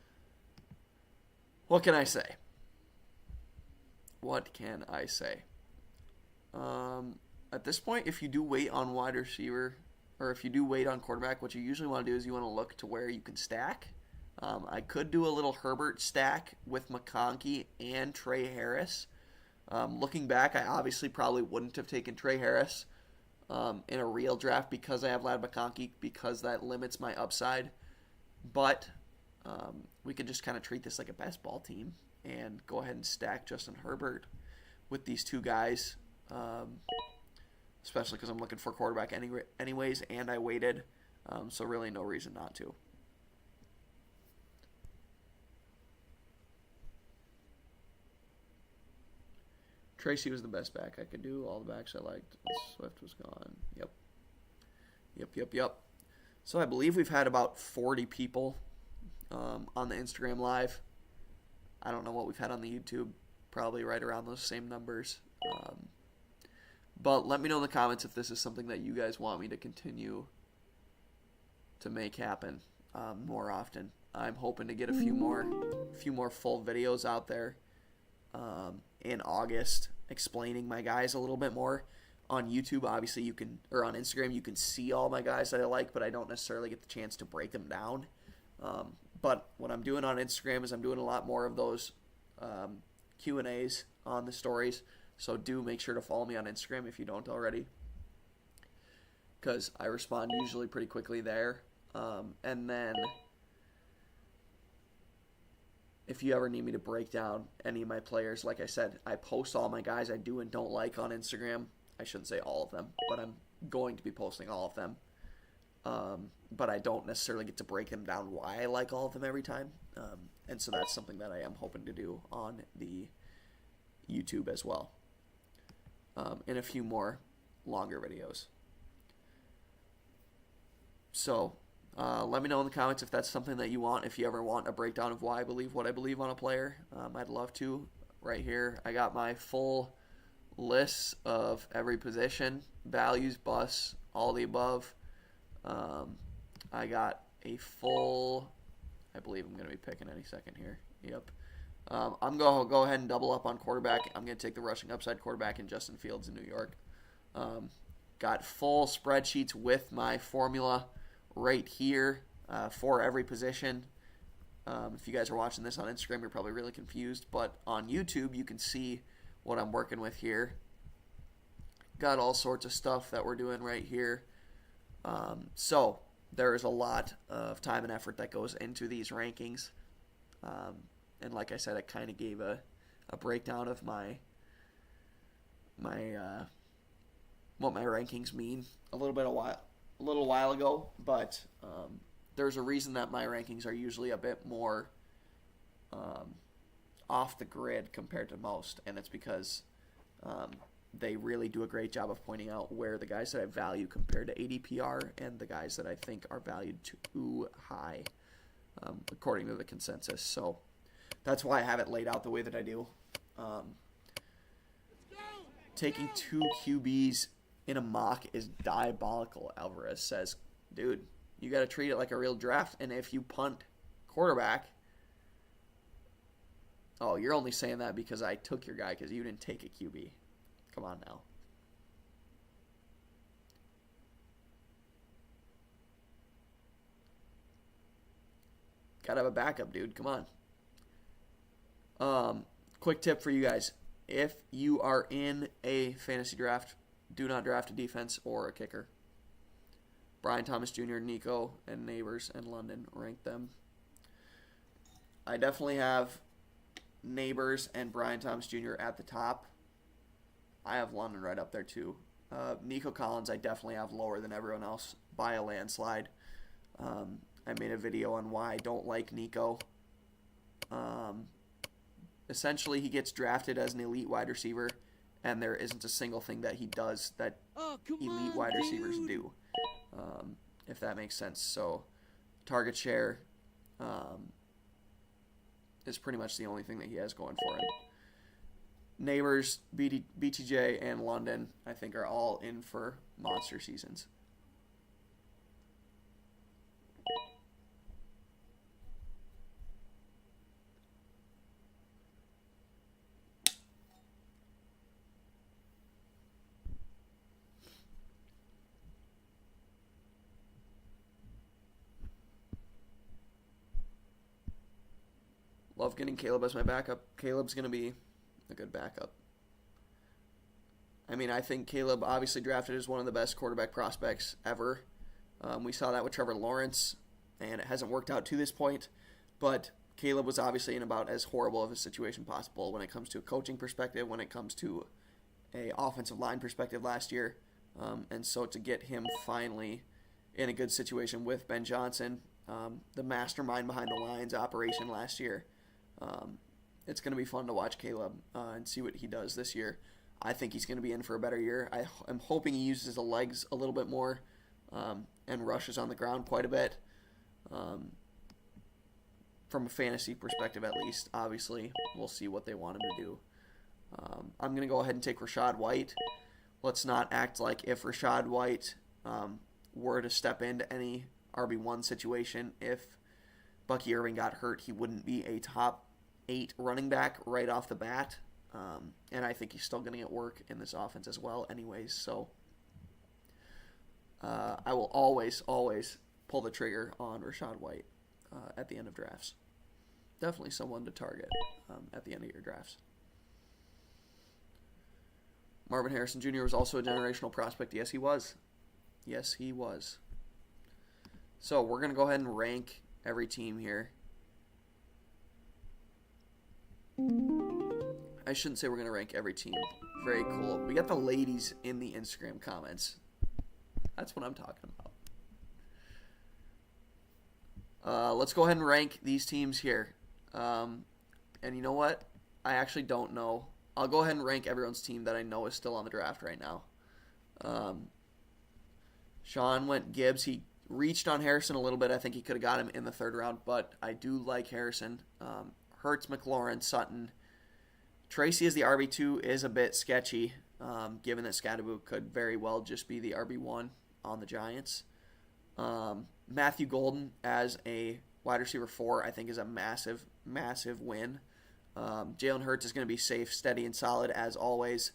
what can I say? What can I say? At this point, if you do wait on wide receiver, or if you do wait on quarterback, what you usually want to do is you want to look to where you can stack. I could do a little Herbert stack with McConkey and Trey Harris. Looking back, I obviously probably wouldn't have taken Trey Harris in a real draft because I have Ladd McConkey, because that limits my upside. But we could just kind of treat this like a best ball team and go ahead and stack Justin Herbert with these two guys, especially because I'm looking for a quarterback anyways, and I waited, so really no reason not to. Tracy was the best back I could do. All the backs I liked. Swift was gone. Yep. So I believe we've had about 40 people on the Instagram Live. I don't know what we've had on the YouTube. Probably right around those same numbers. But let me know in the comments if this is something that you guys want me to continue to make happen more often. I'm hoping to get a few more full videos out there in August explaining my guys a little bit more. On YouTube, obviously you can, or on Instagram, you can see all my guys that I like, but I don't necessarily get the chance to break them down. But what I'm doing on Instagram is I'm doing a lot more of those Q&As on the stories. So do make sure to follow me on Instagram if you don't already, because I respond usually pretty quickly there. And then if you ever need me to break down any of my players, like I said, I post all my guys I do and don't like on Instagram. I shouldn't say all of them, but I'm going to be posting all of them. but I don't necessarily get to break them down why I like all of them every time. And so that's something that I am hoping to do on the YouTube as well, in a few more longer videos. So let me know in the comments if that's something that you want. If you ever want a breakdown of why I believe what I believe on a player, I'd love to. Right here, I got my full list of every position, values, busts, all the above. I got a full, I believe I'm going to be picking any second here. Yep. I'm going to go ahead and double up on quarterback. I'm going to take the rushing upside quarterback in Justin Fields in New York. Got full spreadsheets with my formula right here for every position. If you guys are watching this on Instagram, you're probably really confused. But on YouTube, you can see what I'm working with here. Got all sorts of stuff that we're doing right here. So there is a lot of time and effort that goes into these rankings. And like I said, I kind of gave a breakdown of my what my rankings mean a little while ago, but there's a reason that my rankings are usually a bit more off the grid compared to most, and it's because they really do a great job of pointing out where the guys that I value compared to ADP are and the guys that I think are valued too high according to the consensus. So that's why I have it laid out the way that I do. Taking 2 QBs in a mock is diabolical, Alvarez says. Dude, you got to treat it like a real draft. And if you punt quarterback, oh, you're only saying that because I took your guy because you didn't take a QB. Come on now. Got to have a backup, dude. Come on. Quick tip for you guys. If you are in a fantasy draft, do not draft a defense or a kicker. Brian Thomas Jr., Nico, and Neighbors and London, rank them. I definitely have Neighbors and Brian Thomas Jr. at the top. I have London right up there too. Nico Collins I definitely have lower than everyone else by a landslide. I made a video on why I don't like Nico. Essentially, he gets drafted as an elite wide receiver, and there isn't a single thing that he does that elite wide receivers do, if that makes sense. So, target share is pretty much the only thing that he has going for him. Neighbors, BTJ, and London, I think, are all in for monster seasons. Love getting Caleb as my backup. Caleb's going to be a good backup. I mean, I think Caleb obviously drafted as one of the best quarterback prospects ever. We saw that with Trevor Lawrence, and it hasn't worked out to this point. But Caleb was obviously in about as horrible of a situation possible when it comes to a coaching perspective, when it comes to a offensive line perspective last year. And so to get him finally in a good situation with Ben Johnson, the mastermind behind the Lions operation last year, it's going to be fun to watch Caleb and see what he does this year. I think he's going to be in for a better year. I'm hoping he uses the legs a little bit more and rushes on the ground quite a bit. From a fantasy perspective, at least. Obviously, we'll see what they want him to do. I'm going to go ahead and take Rachaad White. Let's not act like if Rachaad White were to step into any RB1 situation, if Bucky Irving got hurt, he wouldn't be a top 8 running back right off the bat. And I think he's still going to get work in this offense as well anyways. So I will always pull the trigger on Rachaad White at the end of drafts. Definitely someone to target at the end of your drafts. Marvin Harrison Jr. was also a generational prospect. Yes, he was. Yes, he was. So we're going to go ahead and rank every team here. I shouldn't say we're going to rank every team. Very cool. We got the ladies in the Instagram comments. That's what I'm talking about. Let's go ahead and rank these teams here. And you know what? I actually don't know. I'll go ahead and rank everyone's team that I know is still on the draft right now. Sean went Gibbs. He reached on Harrison a little bit. I think he could have got him in the third round, but I do like Harrison. Hurts, McLaurin, Sutton. Tracy as the RB2 is a bit sketchy, given that Scadaboo could very well just be the RB1 on the Giants. Matthew Golden as a wide receiver 4, I think, is a massive, massive win. Jalen Hurts is going to be safe, steady, and solid as always.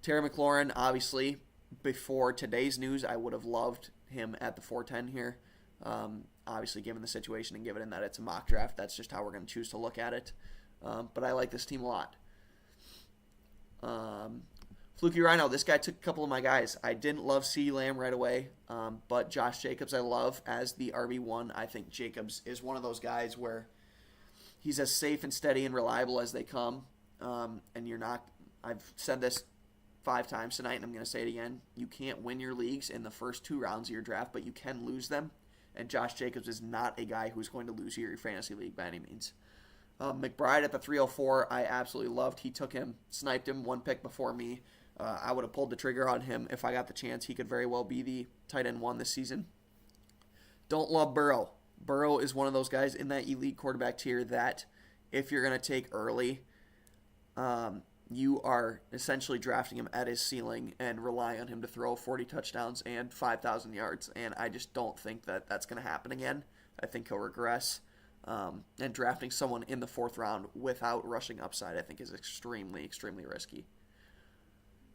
Terry McLaurin, obviously, before today's news, I would have loved him at the 410 here. Obviously, given the situation and given that it's a mock draft, that's just how we're going to choose to look at it. But I like this team a lot. Fluky Rhino, this guy took a couple of my guys. I didn't love CeeDee Lamb right away, but Josh Jacobs I love as the RB1. I think Jacobs is one of those guys where he's as safe and steady and reliable as they come. And you're not, I've said this 5 times tonight, and I'm going to say it again. You can't win your leagues in the first 2 rounds of your draft, but you can lose them. And Josh Jacobs is not a guy who's going to lose your fantasy league by any means. McBride at the 304, I absolutely loved. He took him, sniped him 1 pick before me. I would have pulled the trigger on him if I got the chance. He could very well be the tight end 1 this season. Don't love Burrow. Burrow is one of those guys in that elite quarterback tier that if you're going to take early, you are essentially drafting him at his ceiling and rely on him to throw 40 touchdowns and 5,000 yards. And I just don't think that that's going to happen again. I think he'll regress. And drafting someone in the 4th round without rushing upside, I think, is extremely, extremely risky.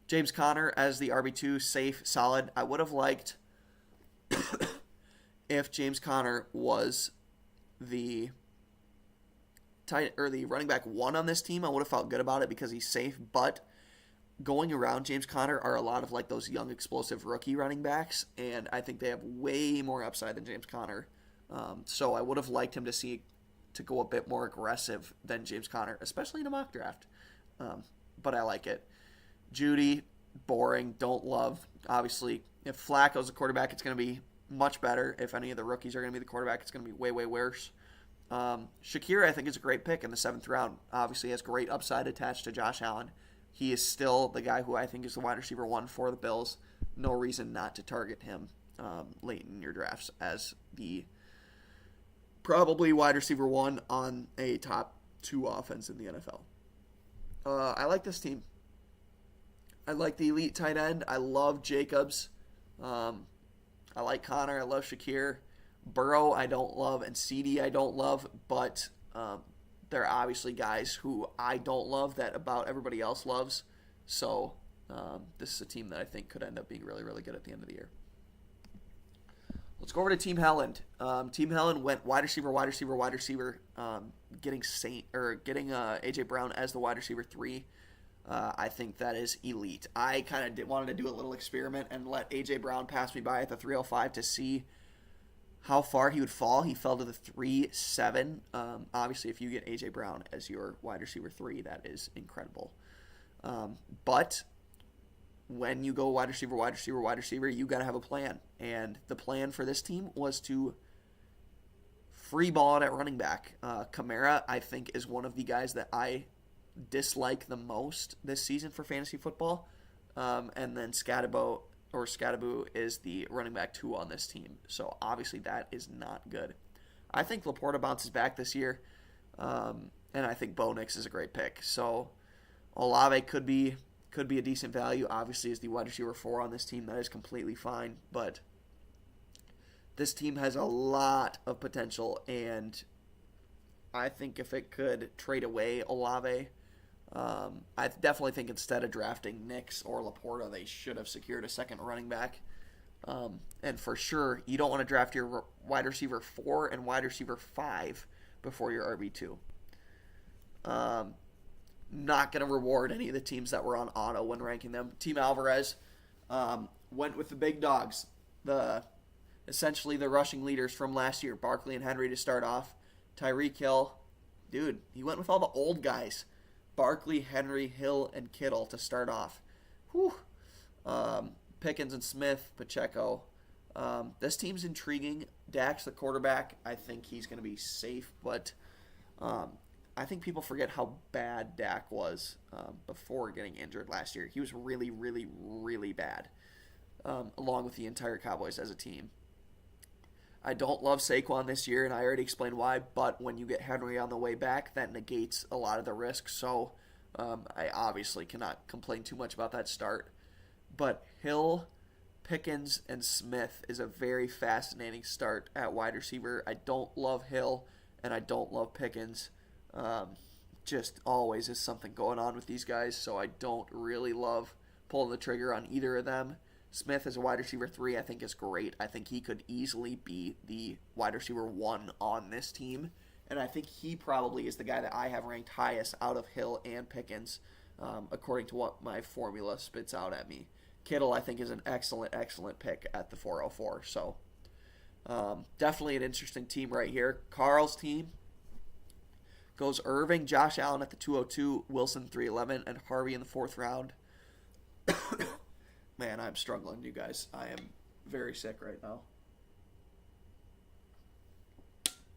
James Conner as the RB2, safe, solid. I would have liked if James Conner was the the running back 1 on this team. I would have felt good about it because he's safe. But going around James Conner are a lot of like those young, explosive rookie running backs, and I think they have way more upside than James Conner. So I would have liked him to go a bit more aggressive than James Conner, especially in a mock draft. But I like it. Judy, boring, don't love. Obviously, if Flacco's a quarterback, it's going to be much better. If any of the rookies are going to be the quarterback, it's going to be way, way worse. Shakir, I think, is a great pick in the 7th round. Obviously, has great upside attached to Josh Allen. He is still the guy who I think is the wide receiver 1 for the Bills. No reason not to target him late in your drafts as the probably wide receiver 1 on a top 2 offense in the NFL. I like this team. I like the elite tight end. I love Jacobs. I like Connor. I love Shakir. Burrow I don't love, and CD I don't love, but they're obviously guys who I don't love that about everybody else loves. So this is a team that I think could end up being really, really good at the end of the year. Let's go over to Team Helland. Team Helland went wide receiver, getting AJ Brown as the wide receiver 3. I think that is elite. I kind of wanted to do a little experiment and let AJ Brown pass me by at the 305 to see how far he would fall. He fell to the 3.7. Obviously, if you get AJ Brown as your wide receiver 3, that is incredible. But when you go wide receiver, you got to have a plan. And the plan for this team was to free ball it at running back. Kamara, I think, is one of the guys that I dislike the most this season for fantasy football. And then Scadaboo is the running back 2 on this team. So obviously that is not good. I think Laporta bounces back this year. And I think Bo Nix is a great pick. So Olave could be a decent value. Obviously, as the wide receiver 4 on this team, that is completely fine. But this team has a lot of potential, and I think if it could trade away Olave, I definitely think instead of drafting Nix or Laporta, they should have secured a second running back. And for sure, you don't want to draft your wide receiver 4 and wide receiver 5 before your RB2. Not going to reward any of the teams that were on auto when ranking them. Team Alvarez went with the big dogs, essentially the rushing leaders from last year, Barkley and Henry to start off. Tyreek Hill, dude, he went with all the old guys. Barkley, Henry, Hill, and Kittle to start off. Whew. Pickens and Smith, Pacheco. This team's intriguing. Dak's the quarterback. I think he's going to be safe, but I think people forget how bad Dak was before getting injured last year. He was really, really, really bad, along with the entire Cowboys as a team. I don't love Saquon this year, and I already explained why, but when you get Henry on the way back, that negates a lot of the risk, so I obviously cannot complain too much about that start. But Hill, Pickens, and Smith is a very fascinating start at wide receiver. I don't love Hill, and I don't love Pickens. Just always is something going on with these guys, so I don't really love pulling the trigger on either of them. Smith as a wide receiver 3 I think is great. I think he could easily be the wide receiver 1 on this team. And I think he probably is the guy that I have ranked highest out of Hill and Pickens, according to what my formula spits out at me. Kittle, I think, is an excellent, excellent pick at the 404. So definitely an interesting team right here. Carl's team goes Irving, Josh Allen at the 202, Wilson 311, and Harvey in the 4th round. Man, I'm struggling, you guys. I am very sick right now.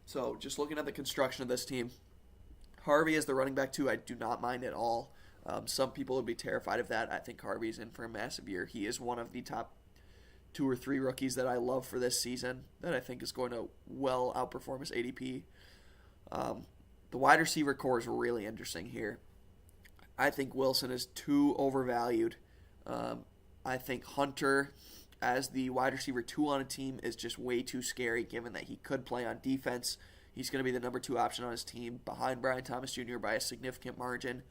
So, just looking at the construction of this team, Harvey is the running back 2. I do not mind at all. Some people would be terrified of that. I think Harvey's in for a massive year. He is one of the top 2 or 3 rookies that I love for this season that I think is going to well outperform his ADP. The wide receiver core is really interesting here. I think Wilson is too overvalued. I think Hunter as the wide receiver 2 on a team is just way too scary given that he could play on defense. He's going to be the number 2 option on his team behind Brian Thomas Jr. by a significant margin.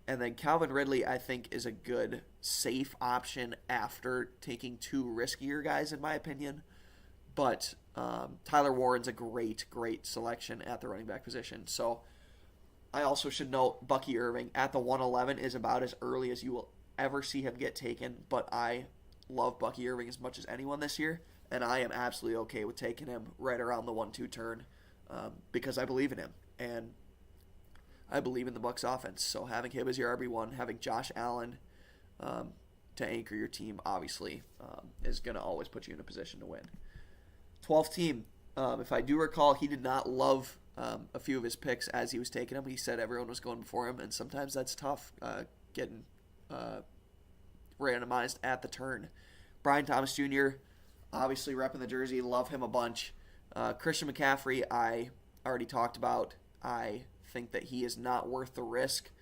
And then Calvin Ridley, I think, is a good, safe option after taking 2 riskier guys, in my opinion. But Tyler Warren's a great, great selection at the running back position. So I also should note Bucky Irving at the 111 is about as early as you will ever see him get taken, but I love Bucky Irving as much as anyone this year, and I am absolutely okay with taking him right around the 1-2 turn because I believe in him, and I believe in the Bucs offense. So having him as your RB1, having Josh Allen to anchor your team, obviously, is going to always put you in a position to win. 12th team, if I do recall, he did not love a few of his picks as he was taking them. He said everyone was going before him, and sometimes that's tough getting randomized at the turn. Brian Thomas Jr., obviously repping the jersey, love him a bunch. Christian McCaffrey, I already talked about. I think that he is not worth the risk,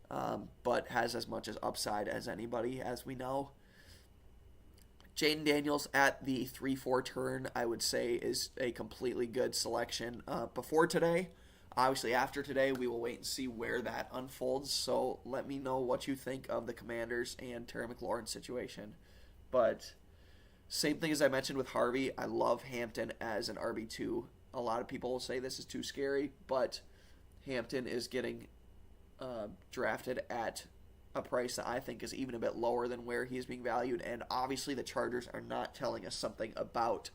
but has as much as upside as anybody, as we know. Jaden Daniels at the 3-4 turn, I would say, is a completely good selection. Before today, obviously after today, we will wait and see where that unfolds. So let me know what you think of the Commanders and Terry McLaurin situation. But same thing as I mentioned with Harvey, I love Hampton as an RB2. A lot of people will say this is too scary, but Hampton is getting drafted at a price that I think is even a bit lower than where he is being valued. And obviously the Chargers are not telling us something about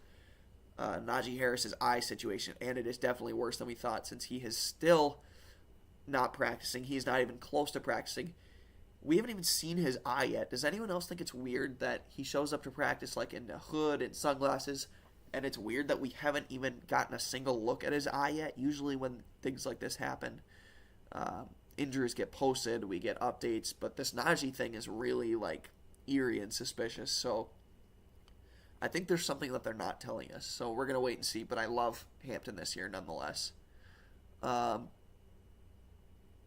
Najee Harris's eye situation, and it is definitely worse than we thought since he is still not practicing. He's not even close to practicing. We haven't even seen his eye yet. Does anyone else think it's weird that he shows up to practice like in a hood and sunglasses, and it's weird that we haven't even gotten a single look at his eye yet? Usually when things like this happen, injuries get posted, we get updates, but this Najee thing is really like eerie and suspicious. So I think there's something that they're not telling us. So we're going to wait and see, but I love Hampton this year nonetheless.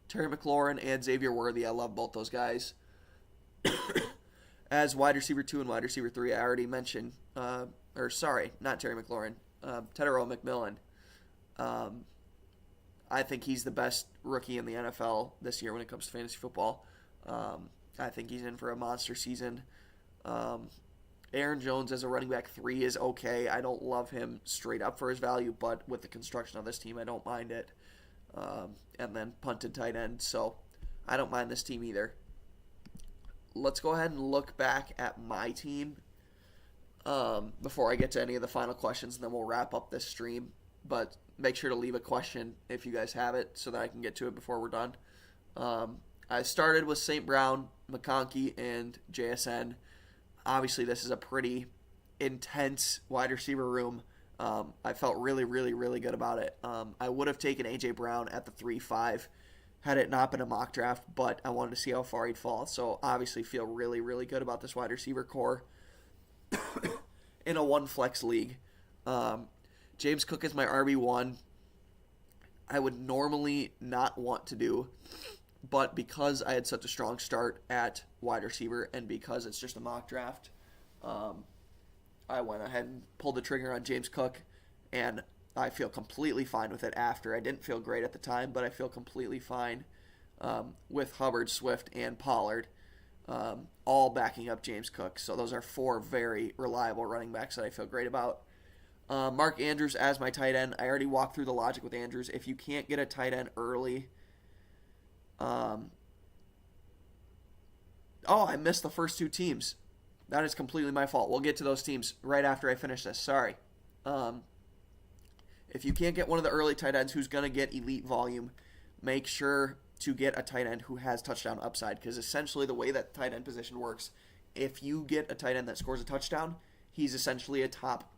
Terry McLaurin and Xavier Worthy, I love both those guys. As wide receiver 2 and wide receiver 3, I already mentioned, not Terry McLaurin, Tedero McMillan. I think he's the best rookie in the NFL this year when it comes to fantasy football. I think he's in for a monster season. Aaron Jones as a running back 3 is okay. I don't love him straight up for his value, but with the construction of this team, I don't mind it. And then punted tight end, so I don't mind this team either. Let's go ahead and look back at my team before I get to any of the final questions, and then we'll wrap up this stream. But make sure to leave a question if you guys have it so that I can get to it before we're done. I started with St. Brown, McConkey, and JSN. Obviously, this is a pretty intense wide receiver room. I felt really, really, really good about it. I would have taken A.J. Brown at the 3-5 had it not been a mock draft, but I wanted to see how far he'd fall. So obviously feel really, really good about this wide receiver core in a one flex league. James Cook is my RB1. I would normally not want to do, but because I had such a strong start at wide receiver and because it's just a mock draft, I went ahead and pulled the trigger on James Cook, and I feel completely fine with it after. I didn't feel great at the time, but I feel completely fine with Hubbard, Swift, and Pollard all backing up James Cook. So those are 4 very reliable running backs that I feel great about. Mark Andrews as my tight end. I already walked through the logic with Andrews. If you can't get a tight end early, I missed the first 2 teams. That is completely my fault. We'll get to those teams right after I finish this. Sorry. If you can't get one of the early tight ends who's going to get elite volume, make sure to get a tight end who has touchdown upside, because essentially the way that tight end position works, if you get a tight end that scores a touchdown, he's essentially a top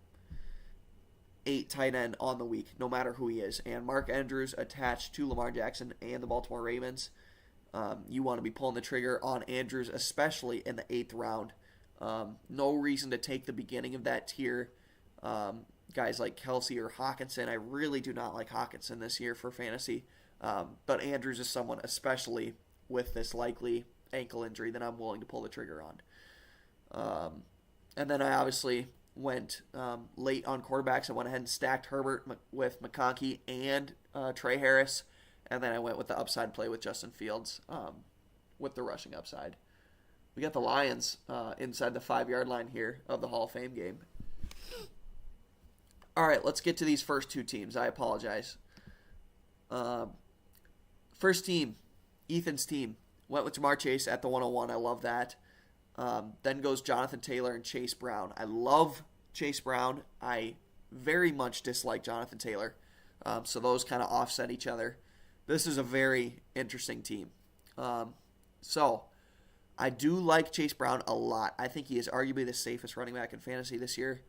8 tight end on the week, no matter who he is. And Mark Andrews attached to Lamar Jackson and the Baltimore Ravens, you want to be pulling the trigger on Andrews, especially in the 8th round. No reason to take the beginning of that tier. Guys like Kelsey or Hawkinson. I really do not like Hawkinson this year for fantasy. But Andrews is someone, especially with this likely ankle injury, that I'm willing to pull the trigger on. And then I obviously went late on quarterbacks. I went ahead and stacked Herbert with McConkey and Trey Harris. And then I went with the upside play with Justin Fields with the rushing upside. We got the Lions inside the 5-yard line here of the Hall of Fame game. All right, let's get to these first 2 teams. I apologize. First team, Ethan's team, went with Ja'Marr Chase at the 101. I love that. Then goes Jonathan Taylor and Chase Brown. I love Chase Brown. I very much dislike Jonathan Taylor. So those kind of offset each other. This is a very interesting team. So I do like Chase Brown a lot. I think he is arguably the safest running back in fantasy this year,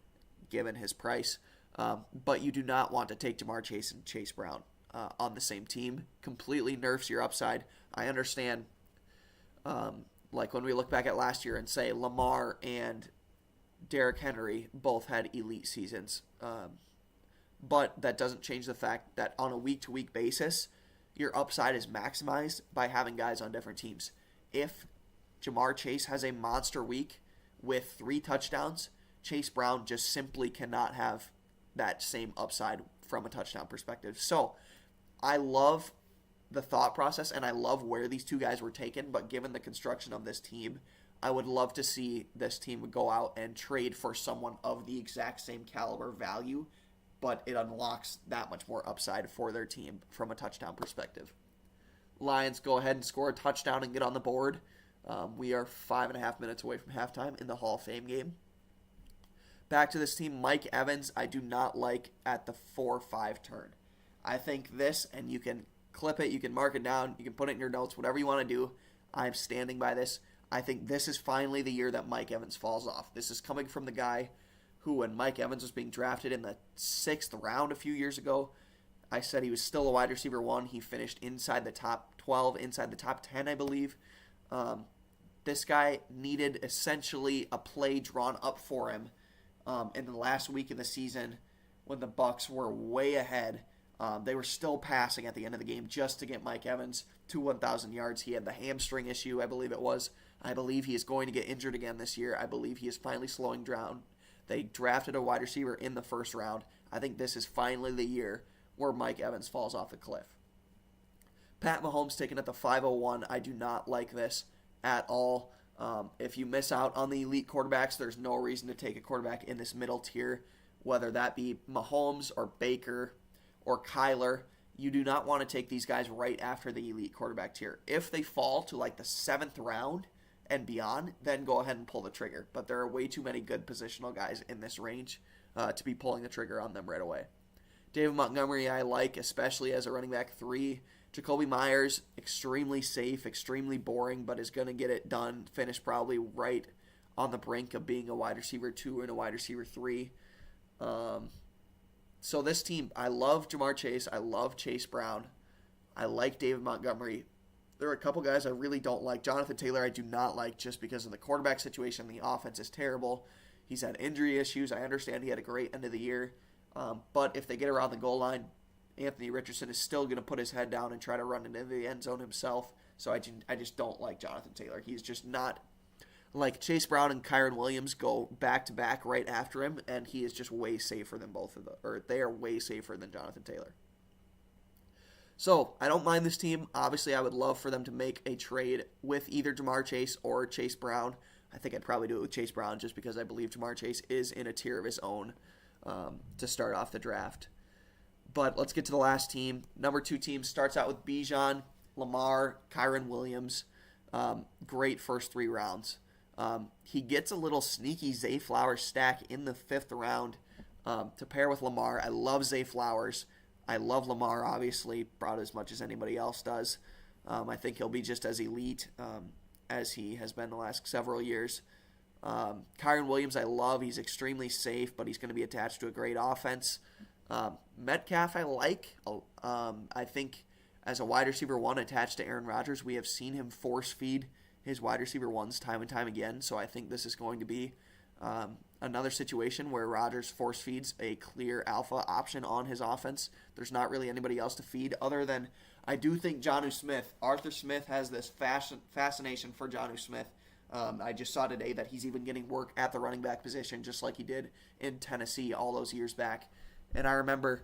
given his price. But you do not want to take Ja'Marr Chase and Chase Brown on the same team. Completely nerfs your upside. I understand, like when we look back at last year and say Lamar and Derrick Henry both had elite seasons. But that doesn't change the fact that on a week-to-week basis, your upside is maximized by having guys on different teams. If Ja'Marr Chase has a monster week with 3 touchdowns, Chase Brown just simply cannot have that same upside from a touchdown perspective. So I love the thought process and I love where these 2 guys were taken, but given the construction of this team, I would love to see this team go out and trade for someone of the exact same caliber value, but it unlocks that much more upside for their team from a touchdown perspective. Lions go ahead and score a touchdown and get on the board. We are 5.5 minutes away from halftime in the Hall of Fame game. Back to this team, Mike Evans, I do not like at the 4-5 turn. I think this, and you can clip it, you can mark it down, you can put it in your notes, whatever you want to do. I'm standing by this. I think this is finally the year that Mike Evans falls off. This is coming from the guy who, when Mike Evans was being drafted in the 6th round a few years ago, I said he was still a wide receiver 1. He finished inside the top 12, inside the top 10, I believe. This guy needed essentially a play drawn up for him in the last week of the season when the Bucs were way ahead. They were still passing at the end of the game just to get Mike Evans to 1,000 yards. He had the hamstring issue, I believe it was. I believe he is going to get injured again this year. I believe he is finally slowing down. They drafted a wide receiver in the 1st round. I think this is finally the year where Mike Evans falls off the cliff. Pat Mahomes taken at the 501. I do not like this at all. If you miss out on the elite quarterbacks, there's no reason to take a quarterback in this middle tier, whether that be Mahomes or Baker or Kyler. You do not want to take these guys right after the elite quarterback tier. If they fall to like the 7th round and beyond, then go ahead and pull the trigger. But there are way too many good positional guys in this range to be pulling the trigger on them right away. David Montgomery I like, especially as a running back 3. Jacoby Myers, extremely safe, extremely boring, but is going to get it done, finish probably right on the brink of being a wide receiver 2 and a wide receiver 3. So this team, I love Jamar Chase. I love Chase Brown. I like David Montgomery. There are a couple guys I really don't like. Jonathan Taylor I do not like just because of the quarterback situation. The offense is terrible. He's had injury issues. I understand he had a great end of the year. But if they get around the goal line, Anthony Richardson is still going to put his head down and try to run into the end zone himself. So I just don't like Jonathan Taylor. He's just not like Chase Brown and Kyron Williams go back to back right after him, and he is just way safer than both of them, or they are way safer than Jonathan Taylor. So I don't mind this team. Obviously, I would love for them to make a trade with either Jamar Chase or Chase Brown. I think I'd probably do it with Chase Brown just because I believe Jamar Chase is in a tier of his own to start off the draft. But let's get to the last team. Number 2 team starts out with Bijan, Lamar, Kyron Williams. Great first 3 rounds. He gets a little sneaky Zay Flowers stack in the 5th round to pair with Lamar. I love Zay Flowers. I love Lamar, obviously, about as much as anybody else does. I think he'll be just as elite as he has been the last several years. Kyron Williams, I love. He's extremely safe, but he's going to be attached to a great offense. Metcalf, I like. I think as a wide receiver 1 attached to Aaron Rodgers, we have seen him force feed his wide receiver 1s time and time again. So I think this is going to be another situation where Rodgers force feeds a clear alpha option on his offense. There's not really anybody else to feed other than I do think Jonnu Smith. Arthur Smith has this fascination for Jonnu Smith. I just saw today that he's even getting work at the running back position just like he did in Tennessee all those years back. And I remember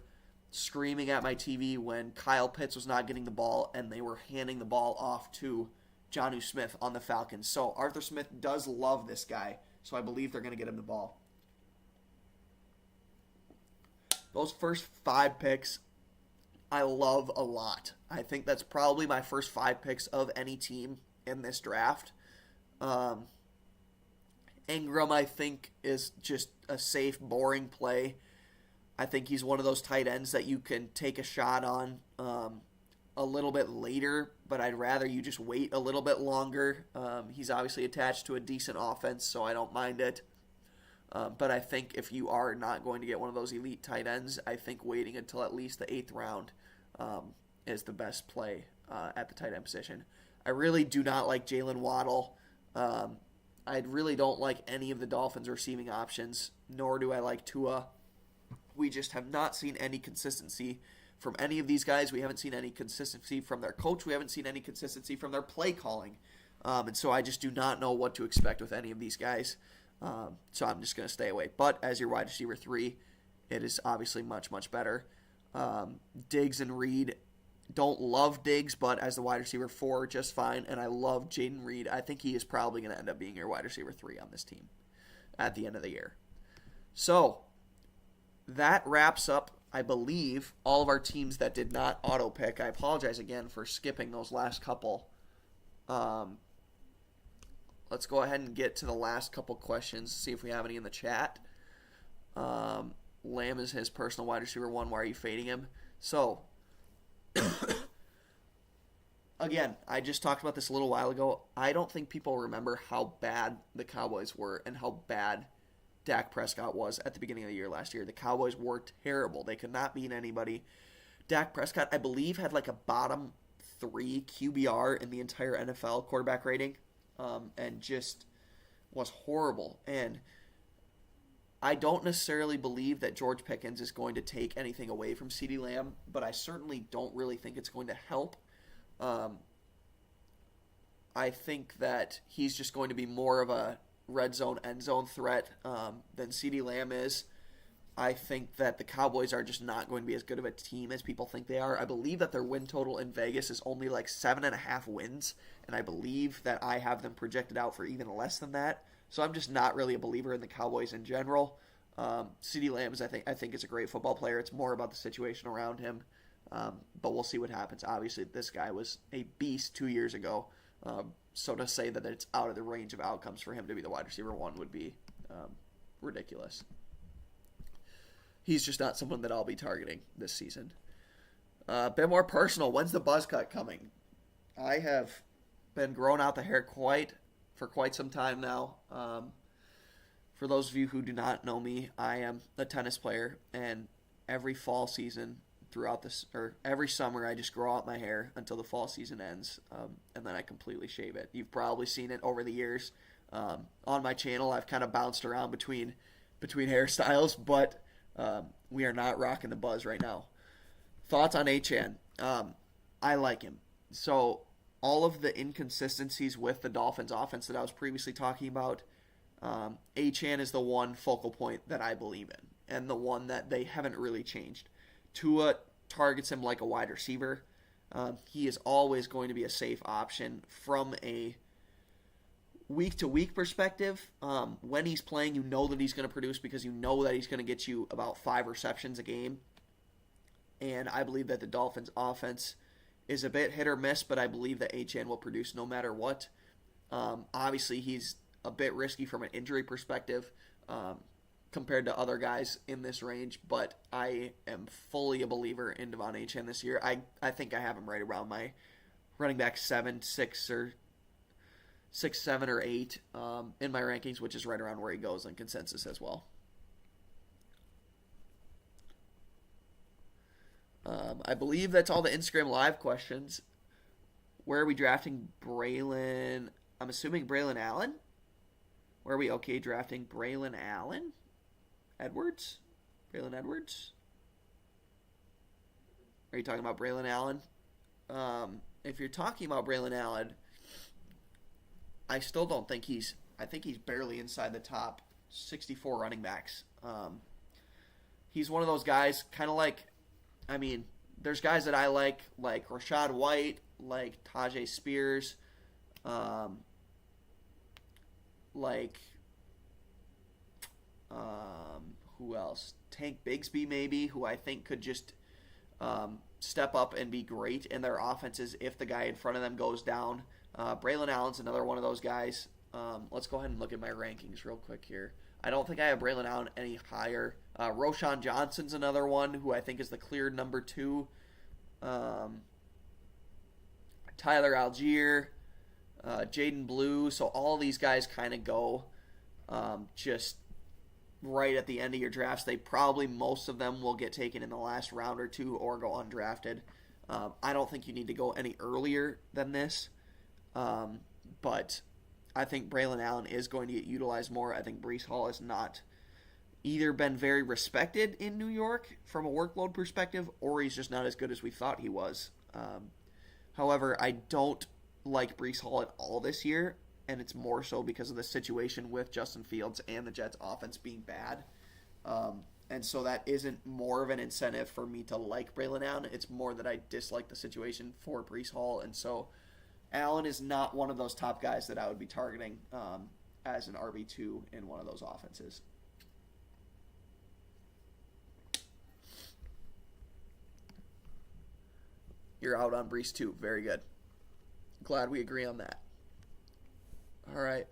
screaming at my TV when Kyle Pitts was not getting the ball and they were handing the ball off to Jonnu Smith on the Falcons. So Arthur Smith does love this guy, so I believe they're going to get him the ball. Those first 5 picks, I love a lot. I think that's probably my first 5 picks of any team in this draft. Ingram, I think, is just a safe, boring play. I think he's one of those tight ends that you can take a shot on a little bit later, but I'd rather you just wait a little bit longer. He's obviously attached to a decent offense, so I don't mind it. But I think if you are not going to get one of those elite tight ends, I think waiting until at least the 8th round is the best play at the tight end position. I really do not like Jalen Waddle. I really don't like any of the Dolphins' receiving options, nor do I like Tua. We just have not seen any consistency from any of these guys. We haven't seen any consistency from their coach. We haven't seen any consistency from their play calling. And so I just do not know what to expect with any of these guys. So I'm just going to stay away. But as your wide receiver 3, it is obviously much, much better. Diggs and Reed, don't love Diggs, but as the wide receiver 4, just fine. And I love Jaden Reed. I think he is probably going to end up being your wide receiver 3 on this team at the end of the year. So that wraps up, I believe, all of our teams that did not auto pick. I apologize again for skipping those last couple. Let's go ahead and get to the last couple questions, see if we have any in the chat. Lamb is his personal wide receiver 1. Why are you fading him? So, again, I just talked about this a little while ago. I don't think people remember how bad the Cowboys were and how bad Dak Prescott was at the beginning of the year last year. The Cowboys were terrible. They could not beat anybody. Dak Prescott, I believe, had like a bottom 3 QBR in the entire NFL quarterback rating, and just was horrible. And I don't necessarily believe that George Pickens is going to take anything away from CeeDee Lamb, but I certainly don't really think it's going to help. I think that he's just going to be more of a red zone, end zone threat than CeeDee Lamb is. I think that the Cowboys are just not going to be as good of a team as people think they are. I believe that their win total in Vegas is only like 7.5 wins, and I believe that I have them projected out for even less than that. So I'm just not really a believer in the Cowboys in general. CeeDee Lamb I think is a great football player. It's more about the situation around him, but we'll see what happens. Obviously, this guy was a beast 2 years ago. So to say that it's out of the range of outcomes for him to be the wide receiver 1 would be ridiculous. He's just not someone that I'll be targeting this season. A bit more personal. When's the buzz cut coming? I have been growing out the hair for quite some time now. For those of you who do not know me, I am a tennis player, and every fall season throughout this, or every summer, I just grow out my hair until the fall season ends, and then I completely shave it. You've probably seen it over the years. On my channel, I've kind of bounced around between hairstyles, but we are not rocking the buzz right now. Thoughts on Achane? I like him. So all of the inconsistencies with the Dolphins offense that I was previously talking about, Achane is the one focal point that I believe in, and the one that they haven't really changed. Tua targets him like a wide receiver. He is always going to be a safe option from a week-to-week perspective. When he's playing, you know that he's going to produce because you know that he's going to get you about 5 receptions a game. And I believe that the Dolphins' offense is a bit hit or miss, but I believe that Achane will produce no matter what. Obviously, he's a bit risky from an injury perspective compared to other guys in this range, but I am fully a believer in Devon Achane this year. I think I have him right around my running back 7, 6, or 6, 7, or 8 in my rankings, which is right around where he goes in consensus as well. I believe that's all the Instagram Live questions. Where are we drafting Braylon? I'm assuming Braylon Allen? Where are we okay drafting Braylon Allen? Edwards? Braylon Edwards? Are you talking about Braylon Allen? If you're talking about Braylon Allen, I still don't think I think he's barely inside the top 64 running backs. He's one of those guys, kind of like, there's guys that I like Rachaad White, like Tajay Spears, who else? Tank Bigsby maybe, who I think could just step up and be great in their offenses if the guy in front of them goes down. Braylon Allen's another one of those guys. Let's go ahead and look at my rankings real quick here. I don't think I have Braylon Allen any higher. Roschon Johnson's another one who I think is the clear number 2. Tyler Algier, Jaden Blue. So all these guys kind of go just right at the end of your drafts. Most of them will get taken in the last round or 2 or go undrafted. I don't think you need to go any earlier than this. But I think Braylon Allen is going to get utilized more. I think Breece Hall has not either been very respected in New York from a workload perspective, or he's just not as good as we thought he was. However, I don't like Breece Hall at all this year, and it's more so because of the situation with Justin Fields and the Jets' offense being bad. And so that isn't more of an incentive for me to like Braylon Allen. It's more that I dislike the situation for Breece Hall, and so Allen is not one of those top guys that I would be targeting as an RB2 in one of those offenses. You're out on Breece too. Very good. Glad we agree on that. All right.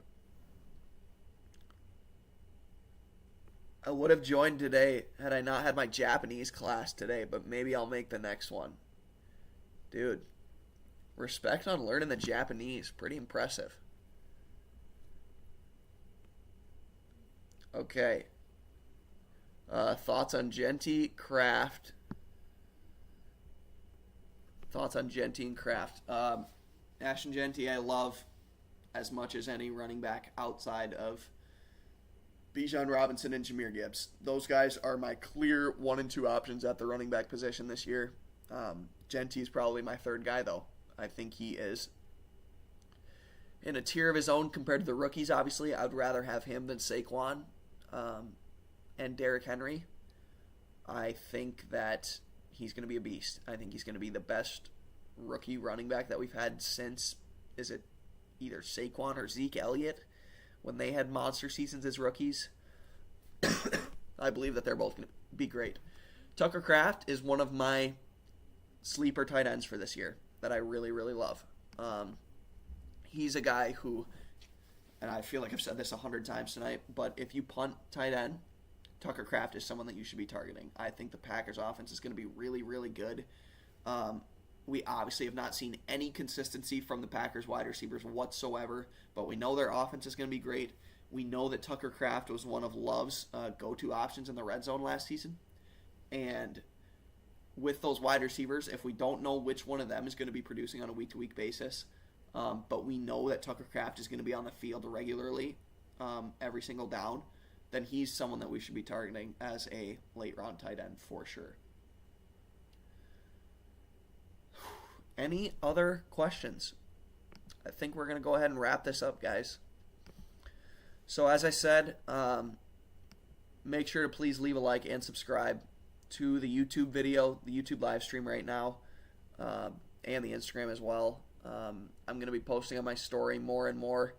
I would have joined today had I not had my Japanese class today, but maybe I'll make the next one. Dude, respect on learning the Japanese. Pretty impressive. Okay. Thoughts on Genty, Kraft. Thoughts on Genty and Kraft. Ashton Genty I love as much as any running back outside of Bijan Robinson and Jahmyr Gibbs. Those guys are my clear 1 and 2 options at the running back position this year. Genty is probably my third guy, though. I think he is in a tier of his own compared to the rookies, obviously. I'd rather have him than Saquon and Derrick Henry. I think that he's going to be a beast. I think he's going to be the best rookie running back that we've had since, is it either Saquon or Zeke Elliott, when they had monster seasons as rookies. I believe that they're both going to be great. Tucker Kraft is one of my sleeper tight ends for this year that I really, really love. He's a guy who, and I feel like I've said this 100 times tonight, but if you punt tight end, Tucker Kraft is someone that you should be targeting. I think the Packers offense is going to be really, really good. We obviously have not seen any consistency from the Packers wide receivers whatsoever, but we know their offense is going to be great. We know that Tucker Kraft was one of Love's go-to options in the red zone last season. And with those wide receivers, if we don't know which one of them is going to be producing on a week-to-week basis, but we know that Tucker Kraft is going to be on the field regularly every single down, then he's someone that we should be targeting as a late-round tight end for sure. Any other questions? I think we're going to go ahead and wrap this up, guys. So as I said, make sure to please leave a like and subscribe to the YouTube video, the YouTube live stream right now, and the Instagram as well. I'm going to be posting on my story more and more.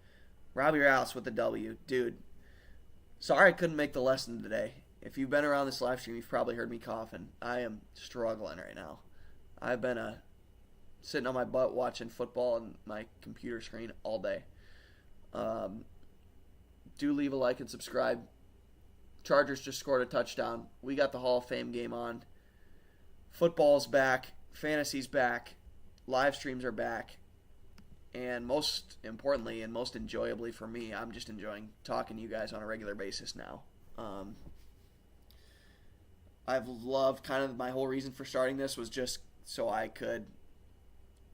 Robbie Rallis with the W. Dude, sorry I couldn't make the lesson today. If you've been around this live stream, you've probably heard me coughing. I am struggling right now. I've been sitting on my butt watching football on my computer screen all day. Do leave a like and subscribe. Chargers just scored a touchdown. We got the Hall of Fame game on. Football's back. Fantasy's back. Live streams are back. And most importantly and most enjoyably for me, I'm just enjoying talking to you guys on a regular basis now. I've loved kind of my whole reason for starting this was just so I could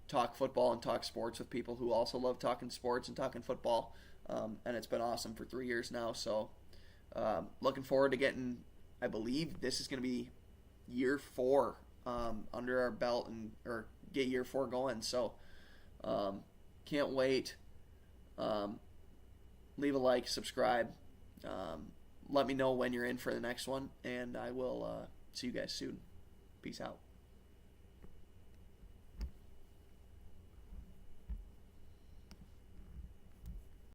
talk football and talk sports with people who also love talking sports and talking football. And it's been awesome for 3 years now. So looking forward to getting, I believe this is going to be year 4 under our belt or get year 4 going. So can't wait. Leave a like, subscribe. Let me know when you're in for the next one, and I will see you guys soon. Peace out.